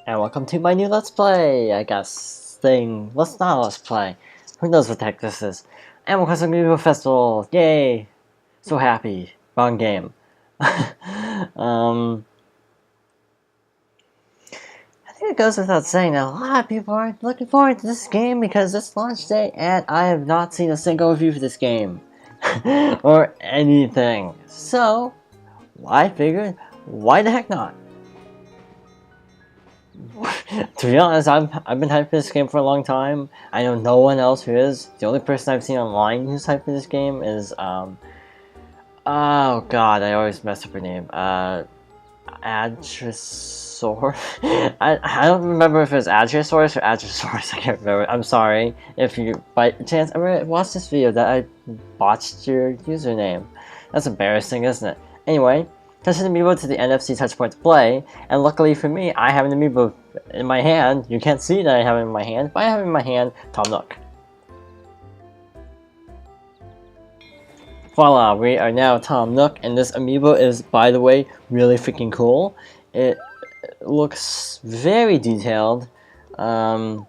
And welcome to my new Let's Play, I guess, thing. Let's not Let's Play. Who knows what the heck this is. Animal Crossing Amiibo Festival! Yay! So happy. Wrong game. I think it goes without saying that a lot of people aren't looking forward to this game because it's launch day and I have not seen a single review for this game. or anything. So, I figured, why the heck not? To be honest, I've been hyped for this game for a long time. I know no one else who is. The only person I've seen online who's hyped for this game is, oh god, I always mess up her name. Adresaur? I don't remember if it was Adresaurus or Adresaurus, I can't remember. I'm sorry if you, by chance, ever watched this video that I botched your username. That's embarrassing, isn't it? Anyway, touch an Amiibo to the NFC touchpoint to play, and luckily for me, I have an Amiibo in my hand. You can't see that I have it in my hand, but I have it in my hand, Tom Nook. Voila, we are now Tom Nook, and this Amiibo is, by the way, really freaking cool. It looks very detailed. Yeah,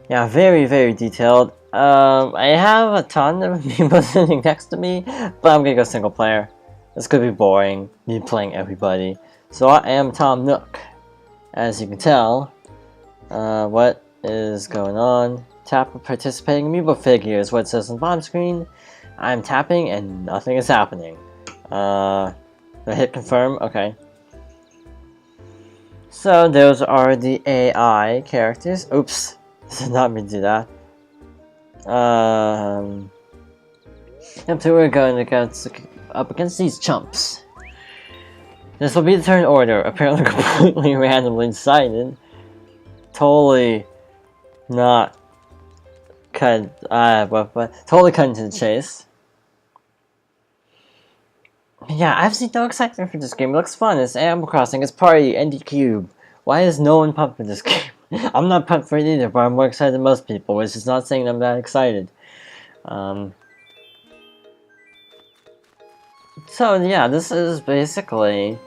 very, very detailed. I have a ton of Amiibo sitting next to me, but I'm gonna go single player. It's gonna be boring, me playing everybody. So I am Tom Nook. As you can tell, what is going on? Tap participating Amiibo figure is what it says on the bottom screen. I'm tapping and nothing is happening. I hit confirm, okay. So those are the AI characters. Oops, did not mean to do that. And so we're going to go up against these chumps. This will be the turn order, apparently completely randomly decided. Totally not totally cut into the chase. Yeah, I've seen no excitement for this game. It looks fun. It's Animal Crossing, it's Party, ND Cube. Why is no one pumped for this game? I'm not pumped for it either, but I'm more excited than most people, which is not saying I'm that excited. So yeah, this is basically...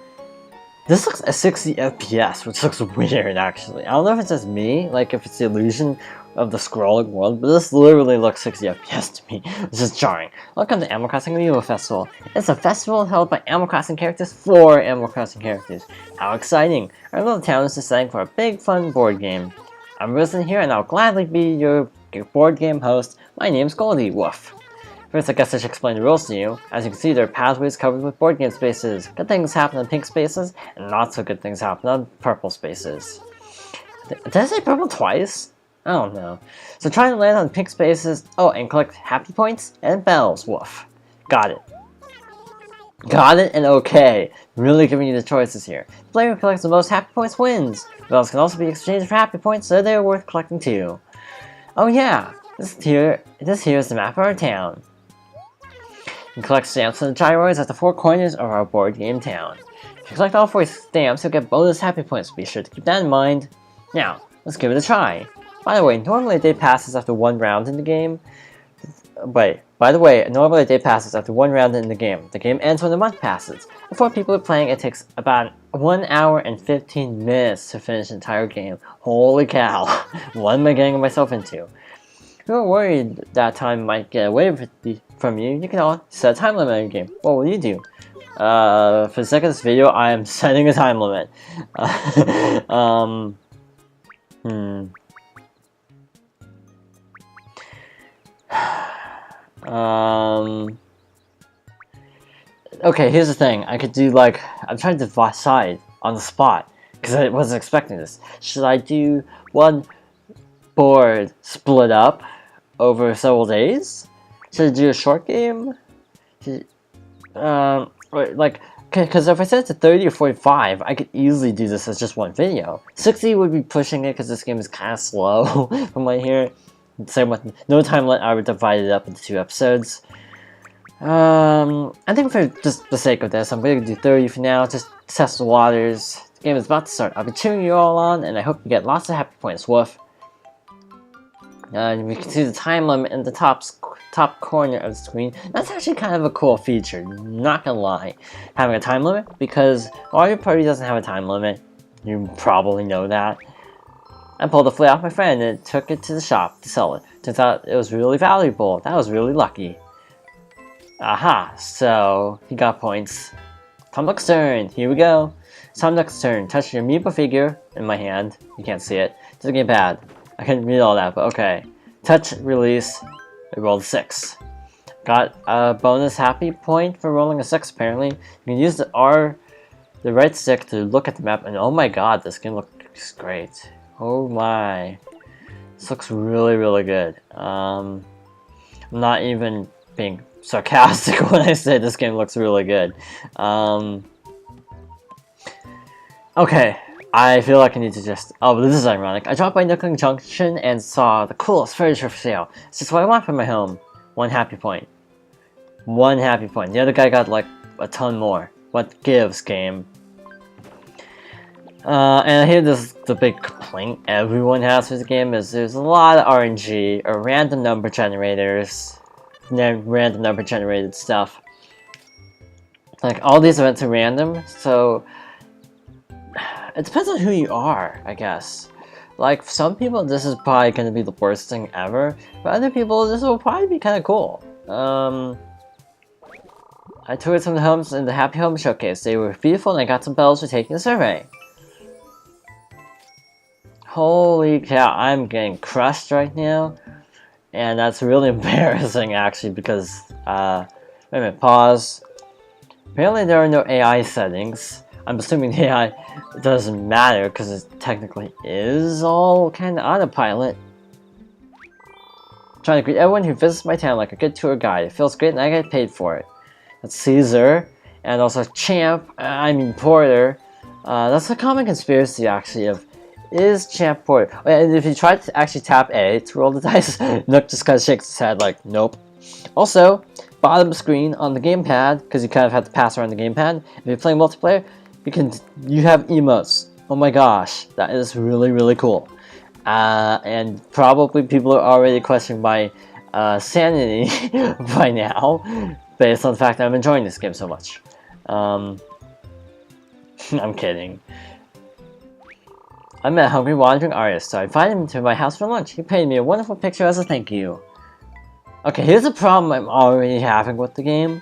This looks at 60 FPS, which looks weird actually. I don't know if it's just me, like if it's the illusion of the scrolling world, but this literally looks 60 FPS to me, which is jarring. Welcome to Animal Crossing Amiibo Festival. It's a festival held by Animal Crossing characters for Animal Crossing characters. How exciting! Our little town is deciding for a big fun board game. I'm Risen here and I'll gladly be your board game host. My name's Goldie, woof. First, I guess I should explain the rules to you. As you can see, there are pathways covered with board game spaces. Good things happen on pink spaces, and not so good things happen on purple spaces. Did I say purple twice? I don't know. So try to land on pink spaces. Oh, and collect happy points and bells. Woof. Got it. Got it and okay. Really giving you the choices here. The player who collects the most happy points wins. Bells can also be exchanged for happy points, so they're worth collecting too. Oh yeah, this here is the map of our town. You can collect stamps from the gyroids at the four corners of our board game town. If you collect all 4 stamps, you'll get bonus happy points. Be sure to keep that in mind. Now, let's give it a try. By the way, normally a day passes after 1 round in the game. Normally a day passes after 1 round in the game. The game ends when a month passes. If 4 people are playing, it takes about 1 hour and 15 minutes to finish the entire game. Holy cow! What am I getting myself into? If you're worried that time might get away from you, you can all set a time limit on your game. What will you do? For the sake of this video, I am setting a time limit. Okay, here's the thing. I could do like, I'm trying to decide on the spot, because I wasn't expecting this. Should I do 1 board split up over several days? Should I do a short game? Because if I set it to 30 or 45, I could easily do this as just 1 video. 60 would be pushing it because this game is kind of slow from what I hear. Same with no time limit, I would divide it up into 2 episodes. I think for just the sake of this, I'm going to do 30 for now, just test the waters. The game is about to start. I'll be cheering you all on, and I hope you get lots of happy points, woof. We can see the time limit in the top corner of the screen. That's actually kind of a cool feature, not gonna lie. Having a time limit, because Mario Party doesn't have a time limit. You probably know that. I pulled the flea off my friend and took it to the shop to sell it. Turns out it was really valuable. That was really lucky. Aha, so he got points. Tom Nook's turn. Here we go. It's Tom Nook's turn. Touch your Amiibo figure in my hand. You can't see it. Doesn't get bad. I couldn't read all that, but okay. Touch, release. I rolled a 6. Got a bonus happy point for rolling a 6 apparently. You can use the right stick to look at the map, and oh my god, this game looks great. Oh my. This looks really, really good. I'm not even being sarcastic when I say this game looks really good. Okay, I feel like I need to just... Oh, but this is ironic. I dropped by Nookling Junction and saw the coolest furniture for sale. It's just what I want for my home. 1 happy point. 1 happy point. The other guy got like a ton more. What gives, game? And I hear the big complaint everyone has for the game is there's a lot of RNG or random number generators, random number generated stuff. Like all these events are random, so it depends on who you are, I guess. Like for some people, this is probably going to be the worst thing ever. For other people, this will probably be kind of cool. I toured some of the homes in the Happy Home Showcase. They were beautiful, and I got some bells for taking a survey. Holy cow, I'm getting crushed right now, and that's really embarrassing actually because, wait a minute, pause. Apparently there are no AI settings. I'm assuming the AI doesn't matter because it technically is all kind of autopilot. Trying to greet everyone who visits my town like a good tour guide. It feels great and I get paid for it. That's Caesar, and also Champ, Porter. That's a common conspiracy actually of, is Champ Porter? Oh, yeah, and if you try to actually tap A to roll the dice, Nook just kind of shakes his head like, nope. Also, bottom screen on the gamepad, because you kind of have to pass around the gamepad. If you're playing multiplayer, you have emotes. Oh my gosh, that is really, really cool. And probably people are already questioning my sanity by now, based on the fact that I'm enjoying this game so much. I'm kidding. I met a hungry wandering artist, so I invited him to my house for lunch. He painted me a wonderful picture as a thank you. Okay, here's a problem I'm already having with the game.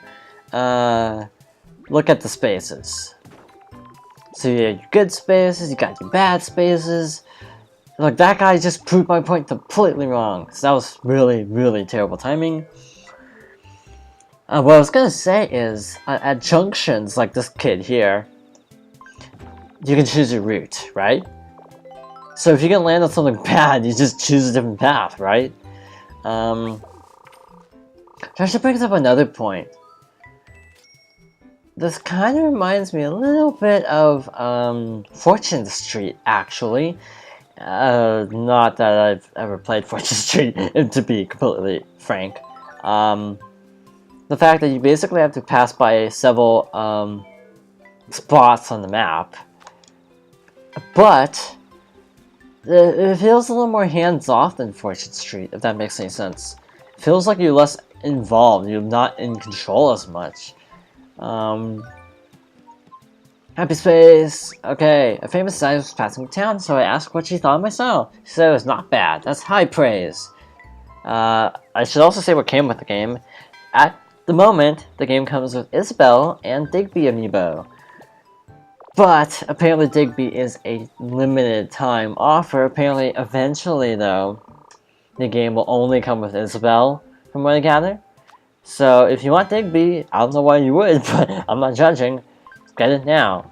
Look at the spaces. So you have your good spaces, you got your bad spaces. Look, that guy just proved my point completely wrong. So that was really, really terrible timing. What I was gonna say is, at junctions like this kid here, you can choose your route, right? So if you're gonna land on something bad, you just choose a different path, right? That brings up another point. This kind of reminds me a little bit of Fortune Street, actually. Not that I've ever played Fortune Street, to be completely frank. The fact that you basically have to pass by several spots on the map, but it feels a little more hands-off than Fortune Street, if that makes any sense. It feels like you're less involved, you're not in control as much. Happy Space! Okay, a famous designer was passing town, so I asked what she thought of my style. She said it was not bad. That's high praise. I should also say what came with the game. At the moment, the game comes with Isabelle and Digby Amiibo. But apparently Digby is a limited time offer. Apparently, eventually though, the game will only come with Isabelle, from what I gather. So if you want Digby, I don't know why you would, but I'm not judging. Get it now.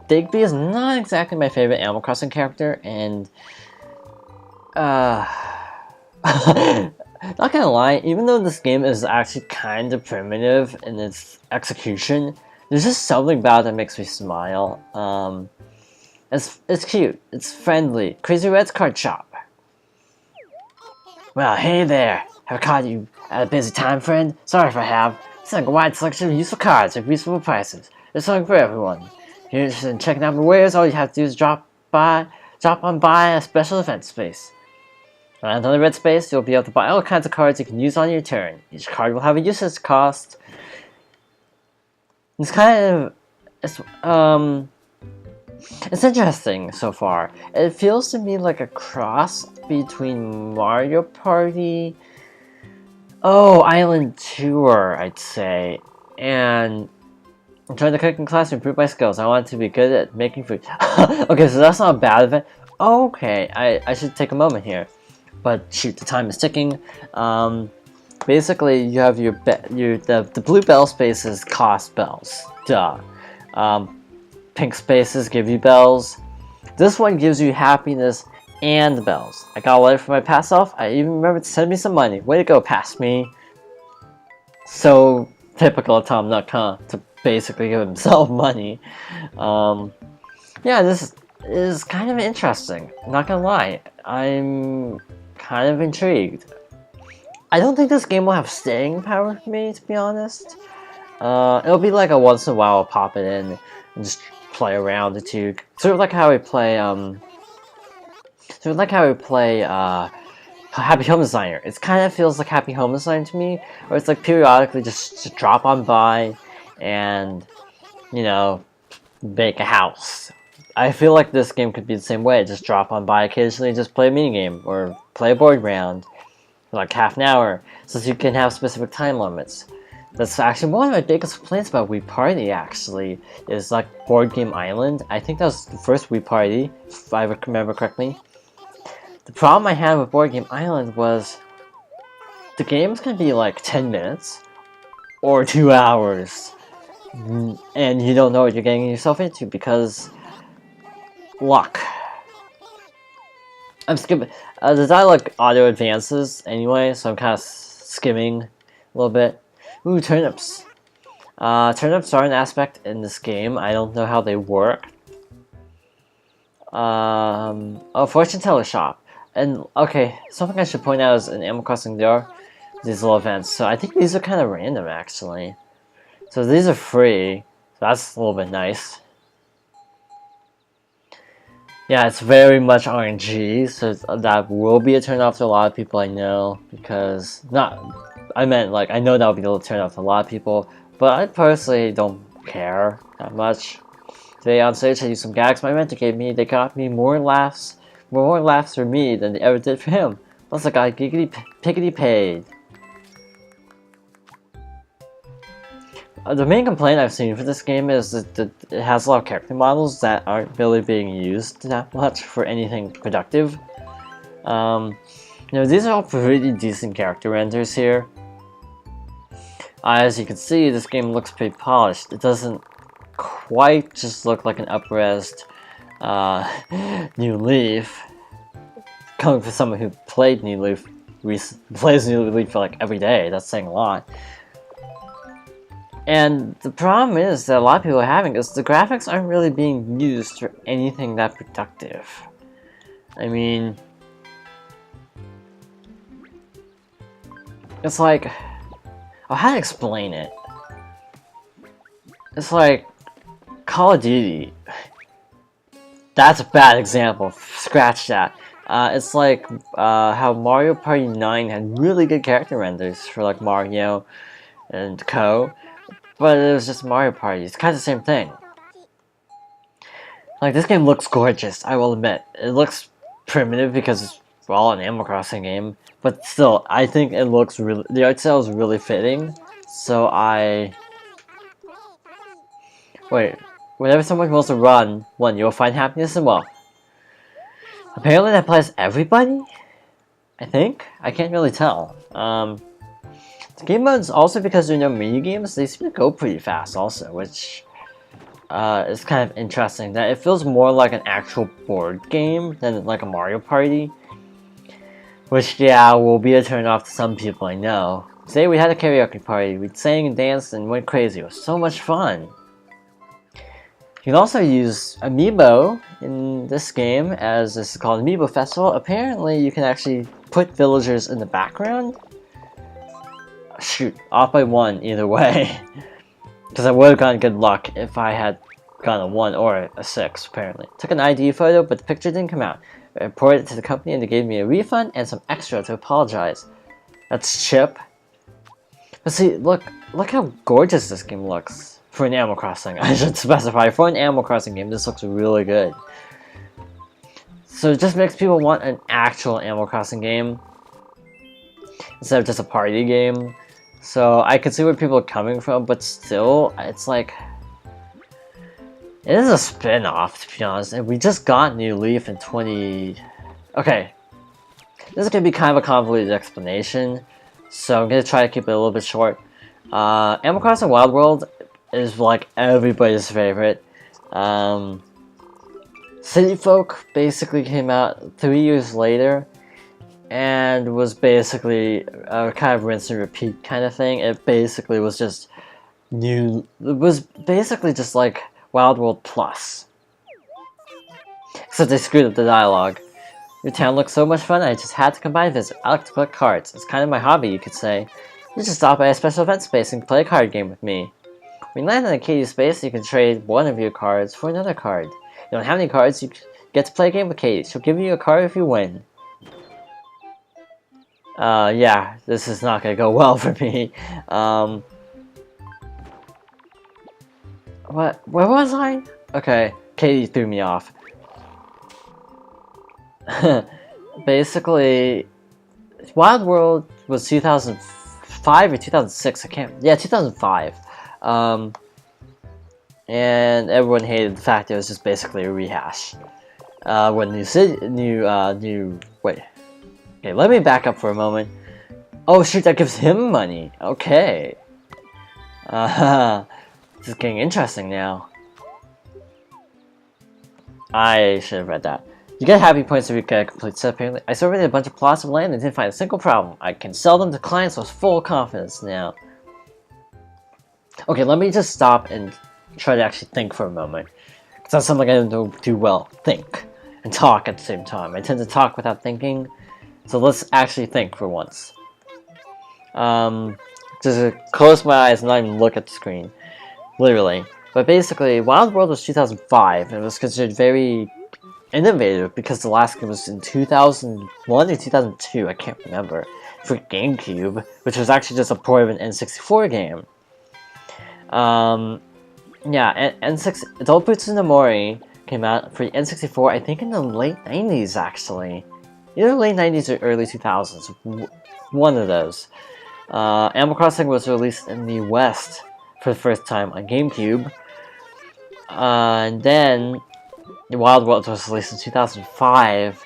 Digby is not exactly my favorite Animal Crossing character, and not gonna lie, even though this game is actually kind of primitive in its execution, there's just something about it that makes me smile. It's cute, it's friendly. Crazy Red's card shop. Well, hey there. Have I caught you at a busy time, friend? Sorry if I have. It's like a wide selection of useful cards at reasonable prices. There's something for everyone. If you're interested in checking out my wares, all you have to do is drop on by a special event space. Around on the red space, you'll be able to buy all kinds of cards you can use on your turn. Each card will have a usage cost. It's kind of... It's interesting so far. It feels to me like a cross between Mario Party, Island Tour, I'd say, and join the cooking class to improve my skills. I want to be good at making food. Okay, so that's not a bad event. Okay, I should take a moment here. But shoot, the time is ticking. Basically, you have the blue bell spaces cost bells. Duh. Pink spaces give you bells. This one gives you happiness and bells. I got a letter from my past self. I even remember to send me some money. Way to go, past me. So typical of Tom Nook, huh? To basically give himself money. Yeah, this is kind of interesting. I'm not gonna lie. I'm kind of intrigued. I don't think this game will have staying power for me, to be honest. It'll be like a once in a while I'll pop it in and just play around it too. Sort of like how we play, Happy Home Designer. It kind of feels like Happy Home Designer to me, where it's like periodically just drop on by and, you know, make a house. I feel like this game could be the same way. Just drop on by occasionally, just play a minigame or play a board round for like half an hour, since you can have specific time limits. That's actually one of my biggest complaints about Wii Party, actually, is like Board Game Island. I think that was the first Wii Party, if I remember correctly. The problem I had with Board Game Island was the game's gonna be like 10 minutes or 2 hours, and you don't know what you're getting yourself into because luck. I'm skipping. The dialogue auto advances anyway, so I'm kind of skimming a little bit. Ooh, turnips. Turnips are an aspect in this game. I don't know how they work. Fortune teller shop. And okay, something I should point out is in Animal Crossing there are these little events. So I think these are kind of random actually. So these are free. So that's a little bit nice. Yeah, it's very much RNG, so that will be a turn-off to a lot of people I know, because, I know that will be a turn-off to a lot of people, but I personally don't care that much. Today on stage I used some gags my mentor gave me. They got me more laughs for me than they ever did for him. Plus I got piggity paid. The main complaint I've seen for this game is that it has a lot of character models that aren't really being used that much for anything productive. You know, these are all pretty decent character renders here. As you can see, this game looks pretty polished. It doesn't quite just look like an up-resed New Leaf. Coming from someone who played New Leaf, plays New Leaf for like every day, that's saying a lot. And the problem is that a lot of people are having is the graphics aren't really being used for anything that productive. I mean, it's like, how to explain it? It's like Call of Duty. That's a bad example. Scratch that. It's like how Mario Party 9 had really good character renders for like Mario and Co. But it was just Mario Party. It's kind of the same thing. Like, this game looks gorgeous, I will admit. It looks primitive because it's all an Animal Crossing game. But still, I think it looks really... The art style is really fitting. So Wait. Whenever someone wants to run, one, you'll find happiness and wealth. Apparently that applies to everybody? I think? I can't really tell. The game modes, also because there are no mini-games, they seem to go pretty fast also, which is kind of interesting. That it feels more like an actual board game than like a Mario Party. Which, yeah, will be a turn-off to some people I know. Today we had a karaoke party, we sang and danced and went crazy. It was so much fun. You can also use Amiibo in this game, as this is called Amiibo Festival. Apparently you can actually put villagers in the background. Shoot, off by 1 either way. Because I would have gotten good luck if I had gotten a 1 or a 6, apparently. Took an ID photo, but the picture didn't come out. I reported it to the company and they gave me a refund and some extra to apologize. That's Chip. But see, look how gorgeous this game looks. For an Animal Crossing, I should specify, for an Animal Crossing game, this looks really good. So it just makes people want an actual Animal Crossing game instead of just a party game. So I can see where people are coming from, but still, it's like, it is a spin-off, to be honest, and we just got New Leaf in 20... Okay, this is going to be kind of a convoluted explanation, so I'm going to try to keep it a little bit short. Animal Crossing Wild World is like everybody's favorite. City Folk basically came out 3 years later and was basically a kind of rinse and repeat kind of thing. It basically was just new. It was basically just like Wild World Plus. Except they screwed up the dialogue. Your town looks so much fun, I just had to come by and visit. I like to collect cards. It's kind of my hobby, you could say. You just stop by a special event space and play a card game with me. When you land in a Katie space, you can trade one of your cards for another card. You don't have any cards, you get to play a game with Katie. She'll give you a card if you win. Yeah, this is not gonna go well for me. Where was I? Okay, Katie threw me off. Basically, Wild World was 2005 or 2006, I can't... Yeah, 2005. And everyone hated the fact that it was just basically a rehash. When wait. Okay, let me back up for a moment. Oh shoot, that gives him money. Okay. This is getting interesting now. I should have read that. You get happy points if you get a complete set apparently. I surveyed a bunch of plots of land and didn't find a single problem. I can sell them to clients with full confidence now. Okay, let me just stop and try to actually think for a moment. Because that's something I don't do well. Think. And talk at the same time. I tend to talk without thinking. So let's actually think for once. Just close my eyes and not even look at the screen. Literally. But basically, Wild World was 2005 and it was considered very innovative because the last game was in 2001 or 2002, I can't remember, for GameCube, which was actually just a port of an N64 game. Yeah, Adult Boots in the Mori came out for the N64, I think in the late 90s actually. Either late 90s or early 2000s, one of those. Animal Crossing was released in the West for the first time on GameCube. And then Wild World was released in 2005.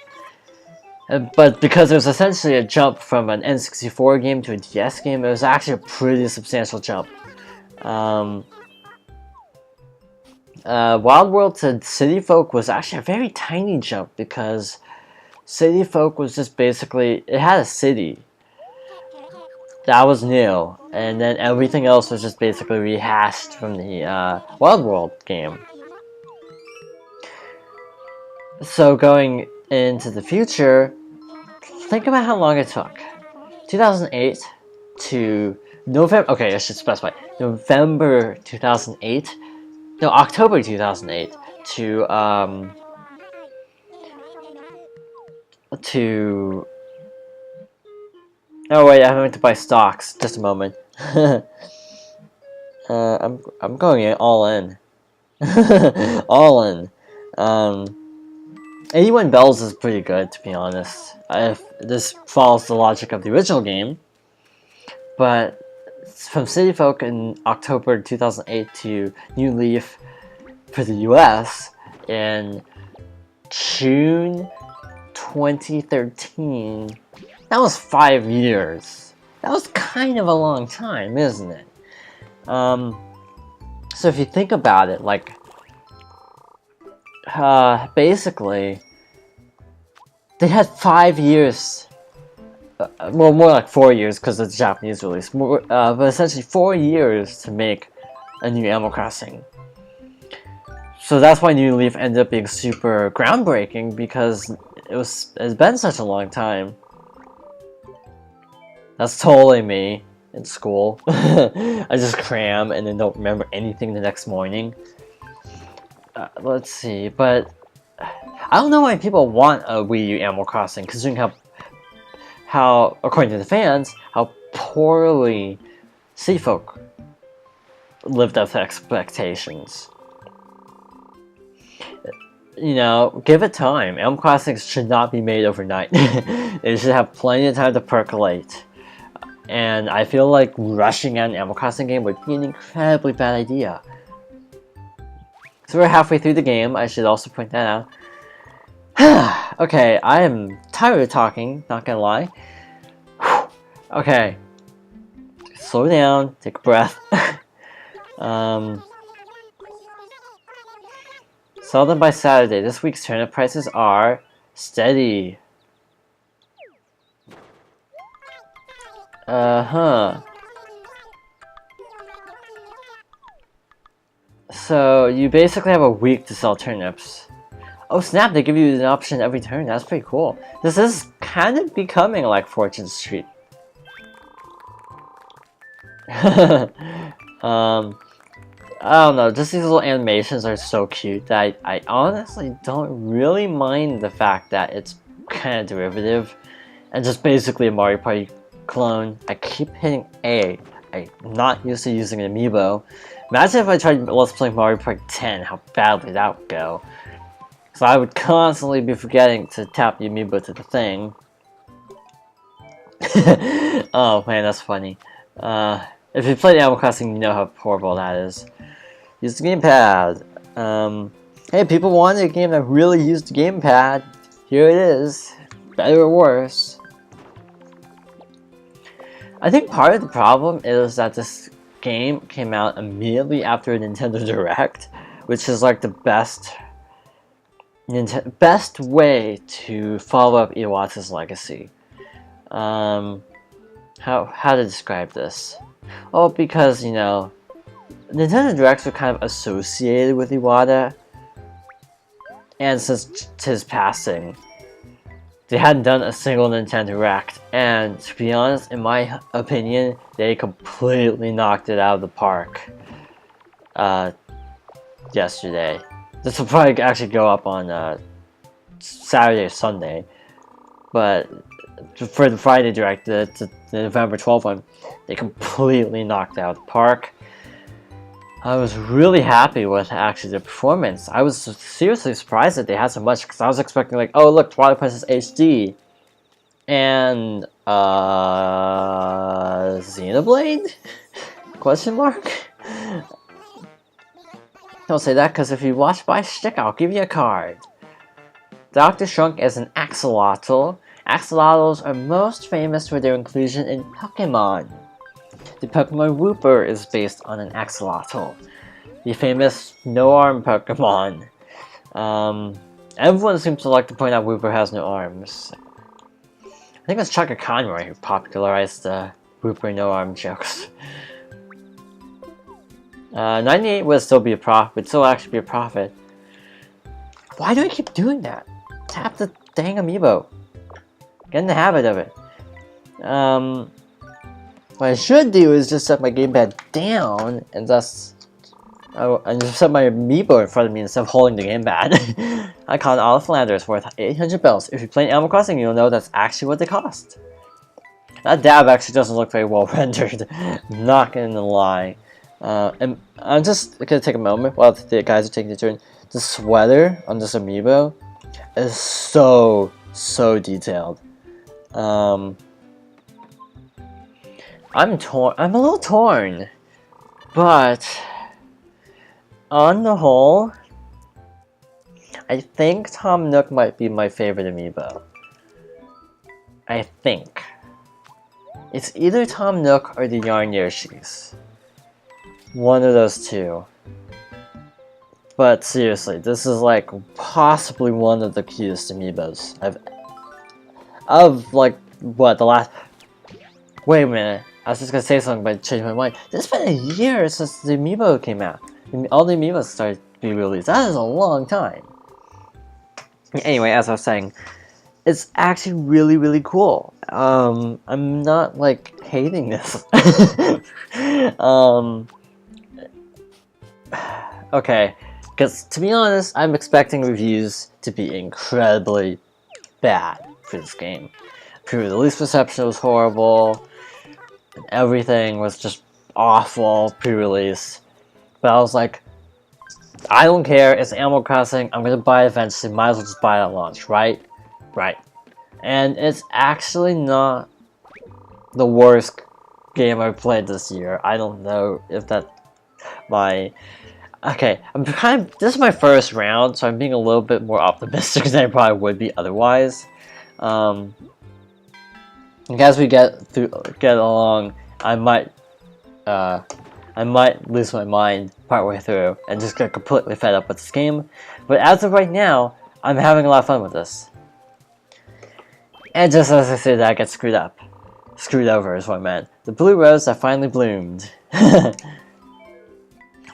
But because it was essentially a jump from an N64 game to a DS game, it was actually a pretty substantial jump. Wild World to City Folk was actually a very tiny jump because City Folk was just basically, it had a city. That was new, and then everything else was just basically rehashed from the Wild World game. So going into the future, think about how long it took. 2008 to November, okay, I should specify, November 2008, no, October 2008 to oh wait, I meant to buy stocks. Just a moment. I'm going all in. All in. 81 Bells is pretty good, to be honest. If this follows the logic of the original game, but from City Folk in October 2008 to New Leaf for the US in June 2013. That was 5 years. That was kind of a long time, isn't it? So if you think about it, like, basically, they had 5 years, well, more like 4 years because of the Japanese release, but essentially 4 years to make a new Animal Crossing. So that's why New Leaf ended up being super groundbreaking, because it's been such a long time. That's totally me in school. I just cram and then don't remember anything the next morning. Let's see, but I don't know why people want a Wii U Animal Crossing, considering how according to the fans, how poorly City Folk lived up to expectations. You know, give it time. Animal Crossing should not be made overnight. It should have plenty of time to percolate. And I feel like rushing out an Animal Crossing game would be an incredibly bad idea. So we're halfway through the game, I should also point that out. Okay, I am tired of talking, not gonna lie. Okay. Slow down, take a breath. Sell them by Saturday. This week's turnip prices are steady. So you basically have a week to sell turnips. Oh snap, they give you an option every turn. That's pretty cool. This is kind of becoming like Fortune Street. I don't know, just these little animations are so cute that I honestly don't really mind the fact that it's kind of derivative and just basically a Mario Party clone. I keep hitting A. I'm not used to using an Amiibo. Imagine if I tried Let's Play Mario Party 10, how badly that would go. So I would constantly be forgetting to tap the Amiibo to the thing. Oh man, that's funny. If you played Animal Crossing, you know how horrible that is. Use the gamepad. Hey, people wanted a game that really used the gamepad. Here it is. Better or worse. I think part of the problem is that this game came out immediately after a Nintendo Direct, which is like the best way to follow up Iwata's legacy. How to describe this? Oh, because, you know, Nintendo Directs were kind of associated with Iwata, and since his passing, they hadn't done a single Nintendo Direct, and to be honest, in my opinion, they completely knocked it out of the park yesterday. This will probably actually go up on Saturday or Sunday, but for the Friday Direct, the November 12th one, they completely knocked out the park. I was really happy with actually the performance. I was seriously surprised that they had so much, because I was expecting like, oh look, Twilight Princess HD and Xenoblade? Question mark? Don't say that, because if you watch by stick, I'll give you a card. Dr. Shrunk is an axolotl. Axolotls are most famous for their inclusion in Pokemon. The Pokemon Wooper is based on an axolotl, the famous no-arm Pokemon. Everyone seems to like to point out Wooper has no arms. I think it's Chaka Conroy who popularized the Wooper no-arm jokes. 98 would still be a would still actually be a profit. Why do I keep doing that? Tap the dang Amiibo. Get in the habit of it. What I should do is just set my gamepad down and just set my Amiibo in front of me instead of holding the gamepad. I caught an Olive Flanders worth 800 bells. If you play Animal Crossing, you'll know that's actually what they cost. That dab actually doesn't look very well rendered. Not gonna lie. And I'm just gonna take a moment while the guys are taking the turn. The sweater on this Amiibo is so detailed. I'm torn. I'm a little torn, but on the whole, I think Tom Nook might be my favorite Amiibo. I think it's either Tom Nook or the Yarn Yoshis. One of those two. But seriously, this is like possibly one of the cutest Amiibos of like what the last. Wait a minute. I was just gonna say something, but I changed my mind. It's been a year since the Amiibo came out. All the Amiibos started to be released. That is a long time. Anyway, as I was saying, it's actually really cool. I'm not like hating this. Okay, because to be honest, I'm expecting reviews to be incredibly bad for this game. Pre-release reception was horrible. Everything was just awful pre-release, But I was like, I don't care, it's Animal Crossing, I'm gonna buy it eventually, might as well just buy it at launch, right? Right. And it's actually not the worst game I've played this year. I don't know if that my okay, this is my first round, so I'm being a little bit more optimistic than I probably would be otherwise. As we get along, I might lose my mind partway through and just get completely fed up with this game. But as of right now, I'm having a lot of fun with this. And just as I say that, I get screwed over is what I meant. The blue rose that finally bloomed. I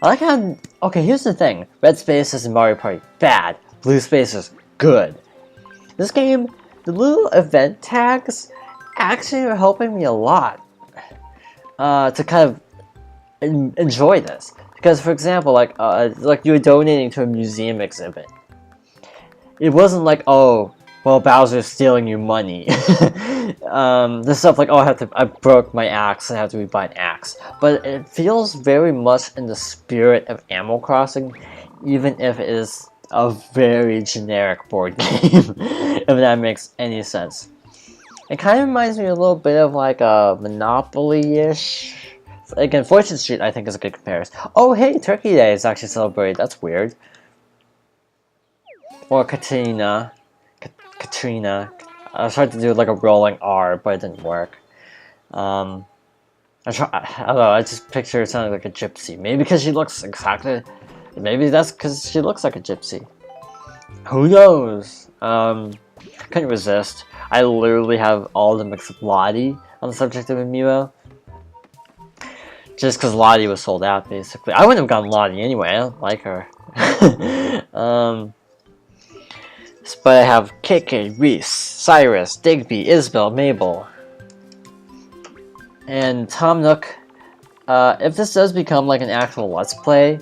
like how, okay, here's the thing. Red spaces in Mario Party, bad. Blue spaces, good. This game, the little event tags actually are helping me a lot to kind of enjoy this. Because, for example, like you're donating to a museum exhibit. It wasn't like, oh, well, Bowser's stealing your money. There's stuff like, oh, I broke my axe, I have to rebuy an axe. But it feels very much in the spirit of Animal Crossing, even if it is a very generic board game, if that makes any sense. It kind of reminds me a little bit of like a Monopoly-ish. Again, Fortune Street I think is a good comparison. Oh hey, Turkey Day is actually celebrated, that's weird. Or Katrina. I tried to do like a rolling R, but it didn't work. I don't know, I just picture her sounding like a gypsy. Maybe because she looks exactly... Maybe that's because she looks like a gypsy. Who knows? Couldn't resist. I literally have all the mix of Lottie on the subject of Amiibo. Just because Lottie was sold out, basically. I wouldn't have gotten Lottie anyway, I don't like her. But I have KK, Reese, Cyrus, Digby, Isabel, Mabel, and Tom Nook. If this does become like an actual Let's Play,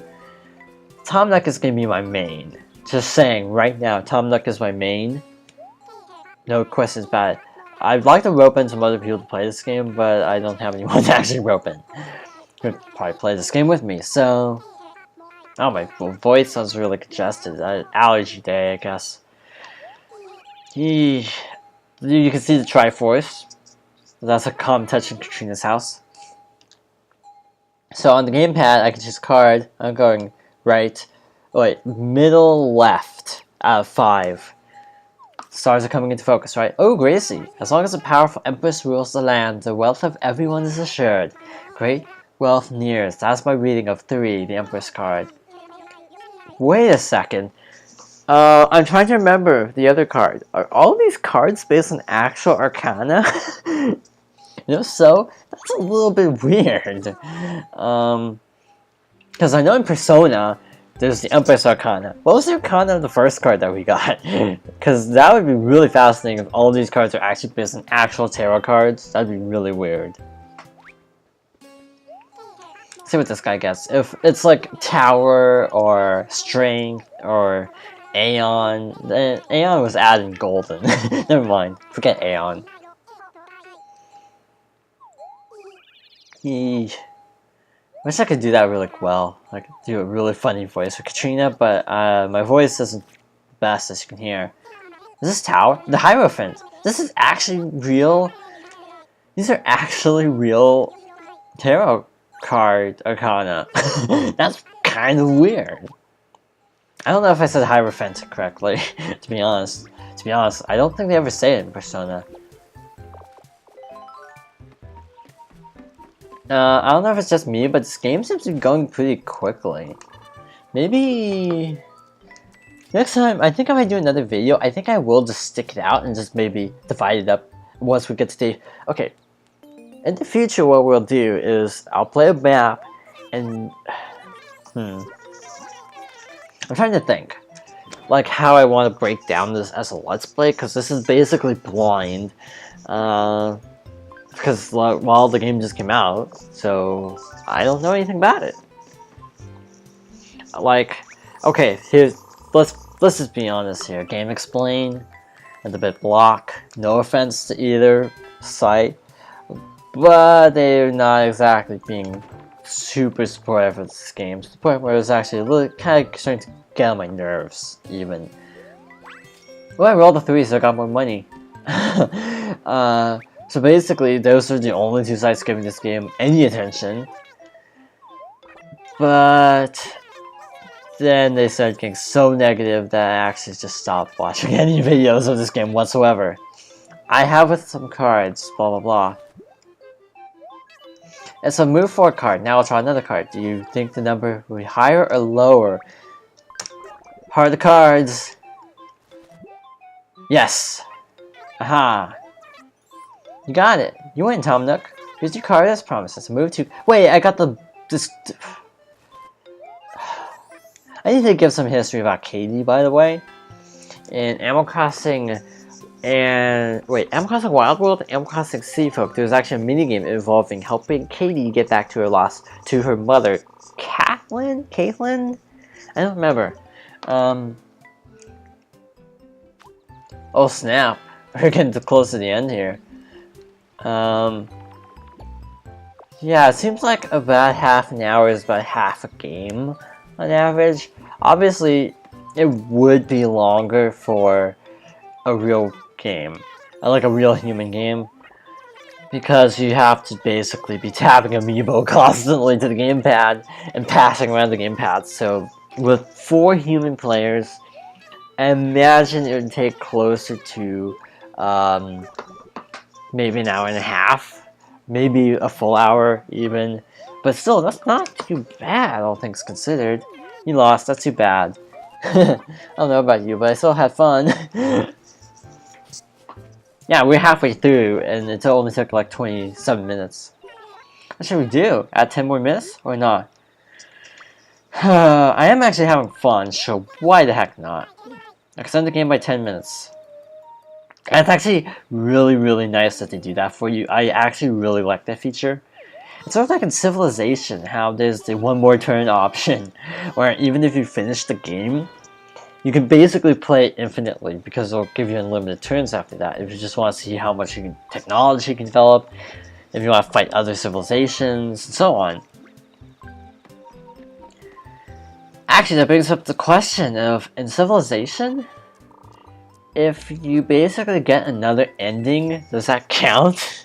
Tom Nook is going to be my main. Just saying, right now, Tom Nook is my main. No questions about it. I'd like to rope in some other people to play this game, but I don't have anyone to actually rope in. Who would probably play this game with me, so... Oh, my voice sounds really congested. Allergy day, I guess. You can see the Triforce. That's a calm touch in Katrina's house. So on the gamepad, I can choose card. I'm going right, middle left out of 5. Stars are coming into focus, right? Oh, Gracie. As long as a powerful empress rules the land, the wealth of everyone is assured. Great wealth nears. That's my reading of 3, the empress card. Wait a second. I'm trying to remember the other card. Are all these cards based on actual arcana? If so, that's a little bit weird. Because I know in Persona, there's the Empress Arcana. What was the Arcana of the first card that we got? Because that would be really fascinating if all these cards are actually based on actual tarot cards. That'd be really weird. See what this guy gets. If it's like Tower or Strength or Aeon. Aeon was added golden. Never mind. Forget Aeon. Wish I could do that really well. I could do a really funny voice for Katrina, but my voice isn't the best, as you can hear. Is this Tower? The Hierophant. This is actually real. These are actually real tarot card arcana. That's kind of weird. I don't know if I said Hierophant correctly, to be honest. I don't think they ever say it in Persona. I don't know if it's just me, but this game seems to be going pretty quickly. Maybe... Next time, I think if I do another video, I think I will just stick it out and just maybe divide it up once we get to the... Okay. In the future, what we'll do is I'll play a map and... I'm trying to think, like, how I want to break down this as a Let's Play, because this is basically blind, because, well, the game just came out, so I don't know anything about it. Like, okay, let's just be honest here. Game Explain and the BitBlock, no offense to either site, but they're not exactly being super supportive of this game, to the point where it was actually really kind of starting to get on my nerves, even. Well, I rolled a 3, so I got more money. So basically, those are the only two sites giving this game any attention. But then they started getting so negative that I actually just stopped watching any videos of this game whatsoever. I have with some cards, blah blah blah. It's a move forward card. Now I'll try another card. Do you think the number will be higher or lower? Part of the cards. Yes. Aha. You got it. You win, Tom Nook. Here's your card as promised. It's a move to. Wait, I got the. I need to give some history about Katie, by the way. In Animal Crossing Animal Crossing Wild World and Animal Crossing Seafolk, there's actually a minigame involving helping Katie get back to her mother, Caitlin? I don't remember. Oh snap, we're getting close to the end here. Yeah, it seems like about half an hour is about half a game on average. Obviously, it would be longer for a real game, like a real human game, because you have to basically be tapping Amiibo constantly to the gamepad and passing around the gamepad. So with 4 human players, I imagine it would take closer to maybe an hour and a half, maybe a full hour even. But still, that's not too bad, all things considered. You lost, that's too bad. I don't know about you, but I still had fun. Yeah, we're halfway through, and it only took like 27 minutes. What should we do? Add 10 more minutes, or not? I am actually having fun, so why the heck not? Extend the game by 10 minutes. And it's actually really, really nice that they do that for you. I actually really like that feature. It's sort of like in Civilization, how there's the one more turn option, where even if you finish the game, you can basically play it infinitely because it'll give you unlimited turns after that. If you just want to see how much technology you can develop, if you want to fight other civilizations, and so on. Actually, that brings up the question of, in Civilization, if you basically get another ending, does that count?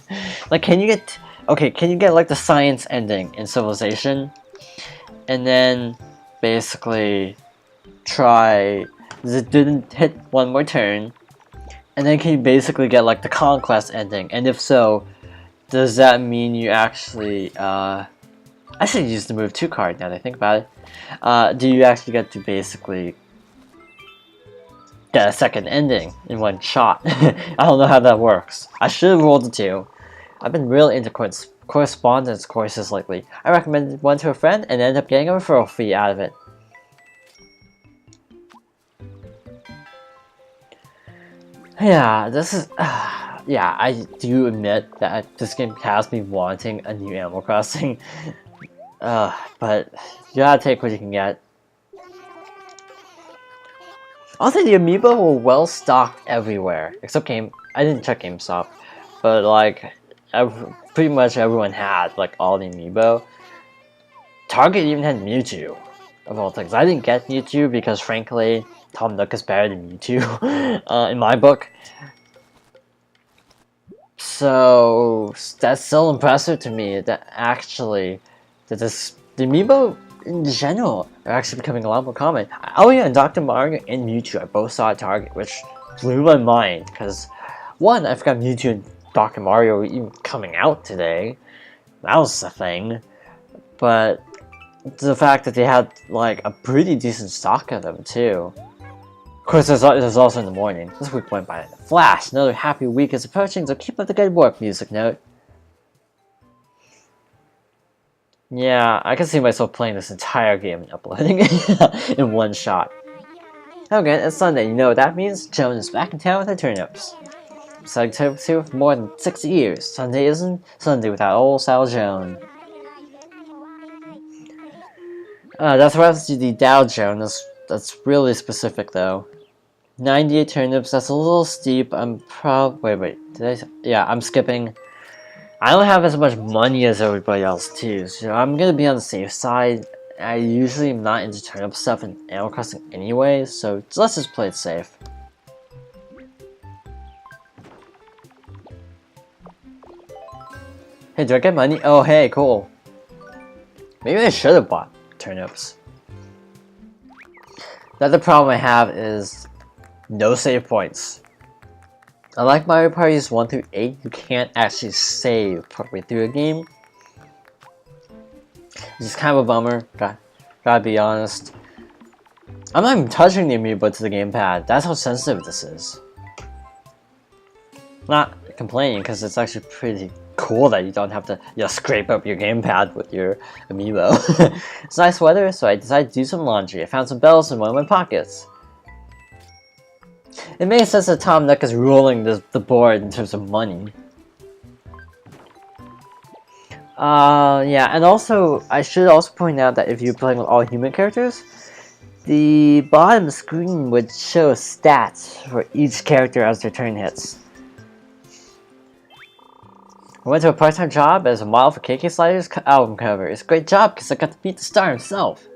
Like, can you get like the science ending in Civilization, and then basically try, it didn't hit one more turn, and then can you basically get like the conquest ending? And if so, does that mean you actually I should use the move 2 card now that I think about it. Do you actually get to basically get a second ending in one shot? I don't know how that works. I should have rolled a 2. I've been really into correspondence courses lately. I recommended one to a friend and ended up getting a referral fee out of it. Yeah, this is... yeah, I do admit that this game has me wanting a new Animal Crossing. But you gotta take what you can get. Also, the Amiibo were well stocked everywhere, except I didn't check GameStop, but like, pretty much everyone had like all the Amiibo. Target even had Mewtwo, of all things. I didn't get Mewtwo because frankly, Tom Nook is better than Mewtwo, in my book. So that's still impressive to me that actually, the Amiibo in general are actually becoming a lot more common. Oh yeah, and Dr. Mario and Mewtwo I both saw at Target, which blew my mind, because one, I forgot Mewtwo and Dr. Mario were even coming out today. That was the thing. But the fact that they had like a pretty decent stock of them too. Of course, there's also in the morning. This week went by in a flash. Another happy week is approaching, so keep up the good work, music note. Yeah, I can see myself playing this entire game and uploading it in one shot. Okay, it's Sunday. You know what that means? Joan is back in town with her turnips. Excited to see her for more than 6 years. Sunday isn't Sunday without old Sal Joan. That's reference to the Dow Jones. That's really specific though. 98 turnips, that's a little steep. I'm wait, did I? Yeah, I'm skipping. I don't have as much money as everybody else too, so I'm gonna be on the safe side. I usually am not into turnip stuff in Animal Crossing anyway, so let's just play it safe. Hey, do I get money? Oh, hey, cool. Maybe I should have bought turnips. The other problem I have is no save points. Unlike Mario Parties 1 through 8, you can't actually save partway through a game. It's just kind of a bummer, gotta be honest. I'm not even touching the Amiibo to the gamepad, that's how sensitive this is. Not complaining, because it's actually pretty cool that you don't have to scrape up your gamepad with your Amiibo. It's nice weather, so I decided to do some laundry. I found some bells in one of my pockets. It makes sense that Tom Nook is ruling the board in terms of money. Yeah, and also, I should also point out that if you're playing with all human characters, the bottom screen would show stats for each character as their turn hits. I went to a part-time job as a model for KK Slider's album cover. It's a great job because I got to meet the star himself.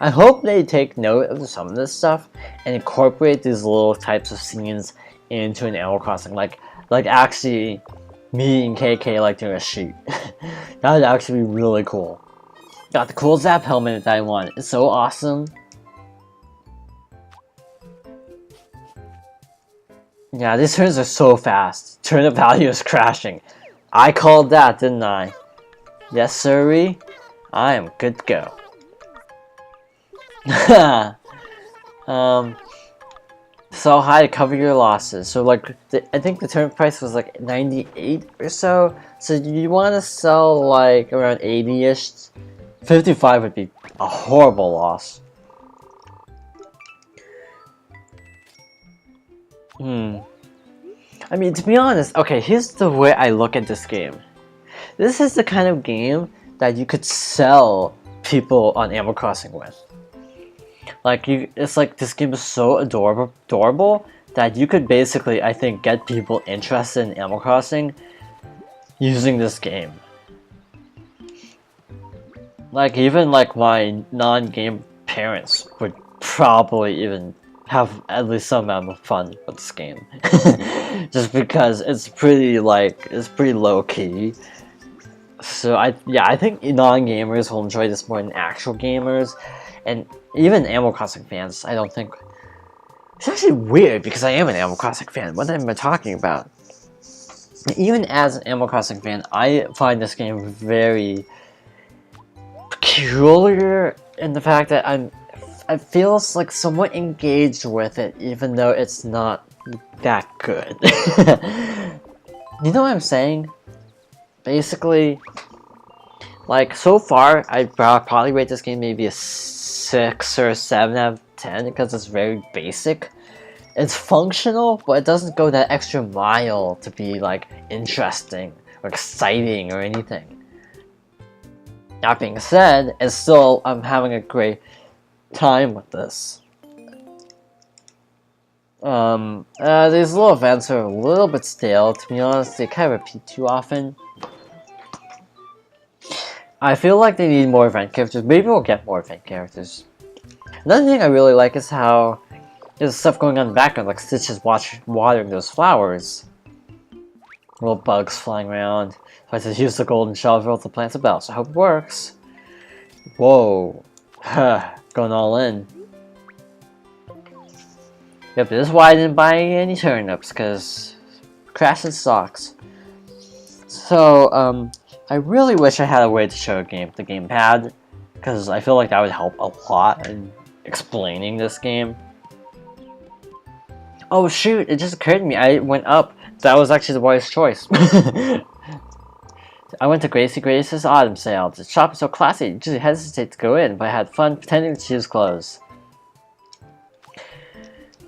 I hope they take note of some of this stuff and incorporate these little types of scenes into an Animal Crossing, like actually meeting KK like doing a shoot. That would actually be really cool. Got the cool Zap helmet that I want. It's so awesome. Yeah, these turns are so fast. Turnip value is crashing. I called that, didn't I? Yes, sirree. I am good to go. So high to cover your losses. So like, I think the turnip price was like 98 or so. So you want to sell like around 80-ish. 55 would be a horrible loss. I mean, to be honest, okay, here's the way I look at this game. This is the kind of game that you could sell people on Animal Crossing with. Like, it's like this game is so adorable that you could basically, I think, get people interested in Animal Crossing using this game. Like, even like my non-game parents would probably even have at least some amount of fun with this game. Just because it's pretty low-key. So I think non-gamers will enjoy this more than actual gamers. And even Animal Crossing fans, I don't think... It's actually weird because I am an Animal Crossing fan. What am I talking about? Even as an Animal Crossing fan, I find this game very peculiar in the fact that I feel like somewhat engaged with it, even though it's not that good. You know what I'm saying? Basically, like, so far, I'd probably rate this game maybe a 6 or 7 out of 10 because it's very basic. It's functional, but it doesn't go that extra mile to be, like, interesting or exciting or anything. That being said, it's still, I'm having a great time with this. These little events are a little bit stale, to be honest. They kind of repeat too often. I feel like they need more event characters. Maybe we'll get more event characters. Another thing I really like is how there's stuff going on in the background, like Stitch is watering those flowers. Little bugs flying around. So I just use the golden shovel to plant the bell, so I hope it works. Whoa. Going all in. Yep, this is why I didn't buy any turnips, because crashing sucks. So, I really wish I had a way to show the gamepad, because I feel like that would help a lot in explaining this game. Oh shoot, it just occurred to me, I went up. That was actually the wise choice. I went to Gracie Grace's autumn sale. The shop is so classy, you just hesitate to go in, but I had fun pretending to choose clothes.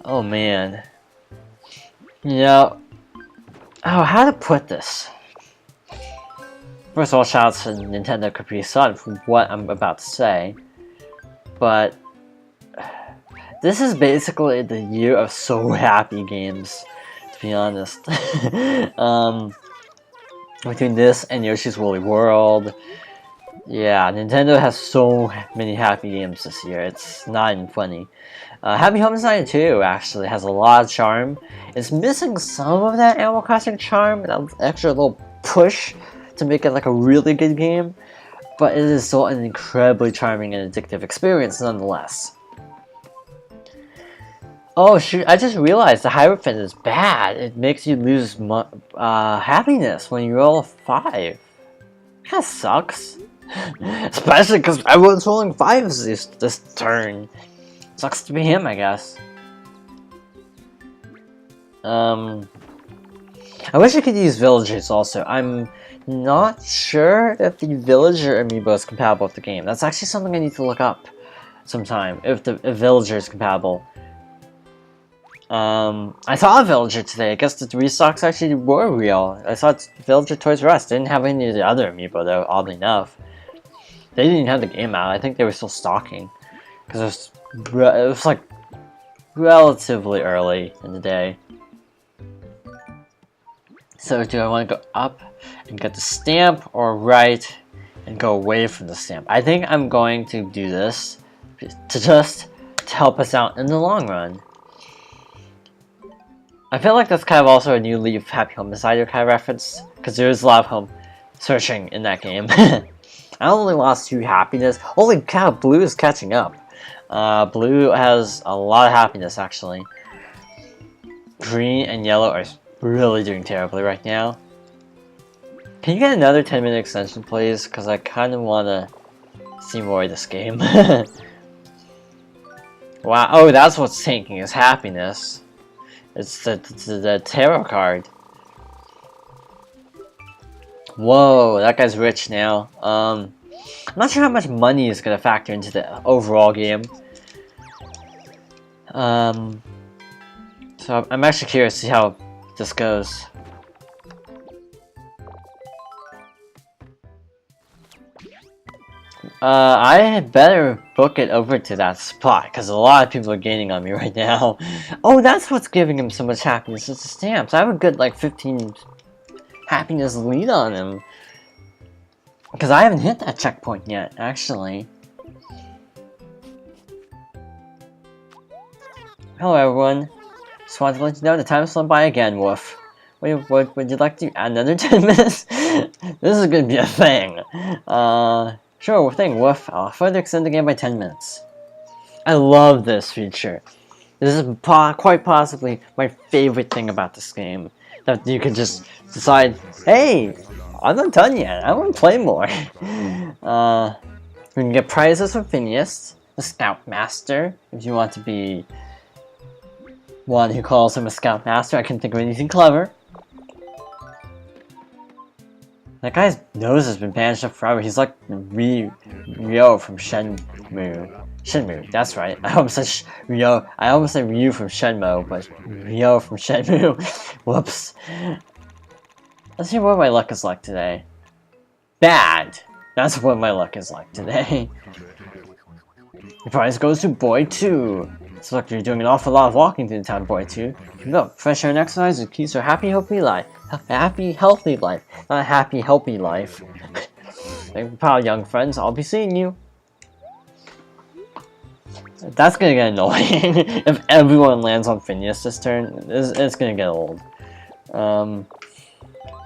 Oh man. You know, how to put this? First of all, shout out to Nintendo Capri Sun for what I'm about to say. But this is basically the year of so happy games, to be honest. Between this and Yoshi's Woolly World, yeah, Nintendo has so many happy games this year. It's not even funny. Happy Homicide 2 actually has a lot of charm. It's missing some of that Animal Crossing charm, that extra little push to make it like a really good game, but it is still an incredibly charming and addictive experience nonetheless. Oh shoot, I just realized the Hierophant is bad. It makes you lose happiness when you roll a 5. That sucks. Especially because everyone's rolling 5s this turn. Sucks to be him, I guess. I wish I could use villagers also. I'm not sure if the villager amiibo is compatible with the game. That's actually something I need to look up sometime, if villager is compatible. I saw a villager today. I guess the restocks actually were real. I saw Villager Toys R Us. They didn't have any of the other amiibo though, oddly enough. They didn't even have the game out. I think they were still stocking. Because it was like relatively early in the day. So do I want to go up and get the stamp, or right and go away from the stamp? I think I'm going to do this to help us out in the long run. I feel like that's kind of also a new Leaf Happy Homicide kind of reference, because there is a lot of home searching in that game. I only lost 2 happiness. Holy cow, Blue is catching up. Blue has a lot of happiness actually. Green and Yellow are really doing terribly right now. Can you get another 10-minute extension please? Because I kind of want to see more of this game. Wow, oh that's what's tanking is happiness. It's the tarot card. Whoa, that guy's rich now. I'm not sure how much money is gonna factor into the overall game. So I'm actually curious to see how this goes. I had better book it over to that spot, because a lot of people are gaining on me right now. Oh, that's what's giving him so much happiness, it's the stamps. I have a good, like, 15 happiness lead on him. Because I haven't hit that checkpoint yet, actually. Hello, everyone. Just wanted to let you know the time's flown by again, Woof. Would you like to add another 10 minutes? This is gonna be a thing. Sure thing, Woof. I'll further extend the game by 10 minutes. I love this feature. This is quite possibly my favorite thing about this game. That you can just decide, hey, I'm not done yet. I want to play more. We can get prizes from Phineas, the Scoutmaster, if you want to be one who calls him a Scoutmaster. I couldn't think of anything clever. That guy's nose has been bandaged up forever. He's like Ryo from Shenmue. Shenmue, that's right. I almost said Ryo. I almost said Ryu from Shenmue, but Ryo from Shenmue. Whoops. Let's see what my luck is like today. Bad. That's what my luck is like today. The prize goes to Boy 2. Looks like you're doing an awful lot of walking through the town, Boy 2. Keep it up. Fresh air and exercise are keys to a happy, healthy life. Happy, healthy life. Not a happy, healthy life. Thank you, pal, young friends. I'll be seeing you. That's gonna get annoying. If everyone lands on Phineas this turn, it's gonna get old. Wow,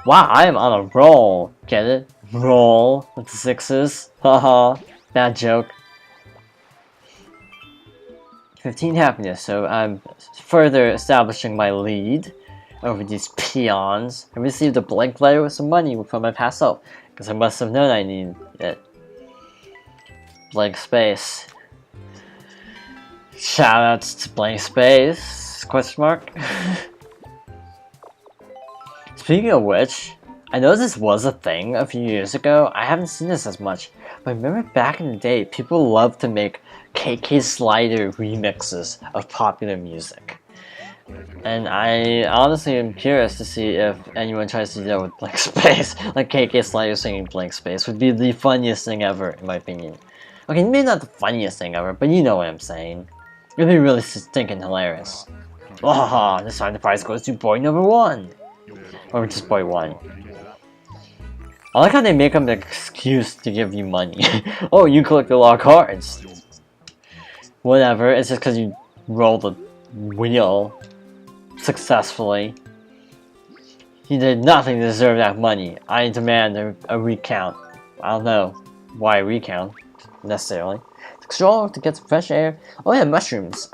I am on a roll. Get it? Roll with the 6s. Haha. Bad joke. 15 happiness, so I'm further establishing my lead over these peons. I received a blank letter with some money from my past self, because I must have known I needed it. Blank space. Shoutouts to blank space? Question mark. Speaking of which, I know this was a thing a few years ago. I haven't seen this as much, but I remember back in the day, people loved to make KK Slider remixes of popular music. And I honestly am curious to see if anyone tries to do that with blank space. Like KK Slider singing blank space would be the funniest thing ever, in my opinion. Okay, maybe not the funniest thing ever, but you know what I'm saying. It'd be really stinking hilarious. Oh, this time the prize goes to boy number 1. Or just boy 1. I like how they make them an excuse to give you money. Oh, you collected a lot of cards. Whatever, it's just because you rolled a wheel successfully. You did nothing to deserve that money. I demand a recount. I don't know why a recount, necessarily. Stroll to get some fresh air. Oh yeah, mushrooms.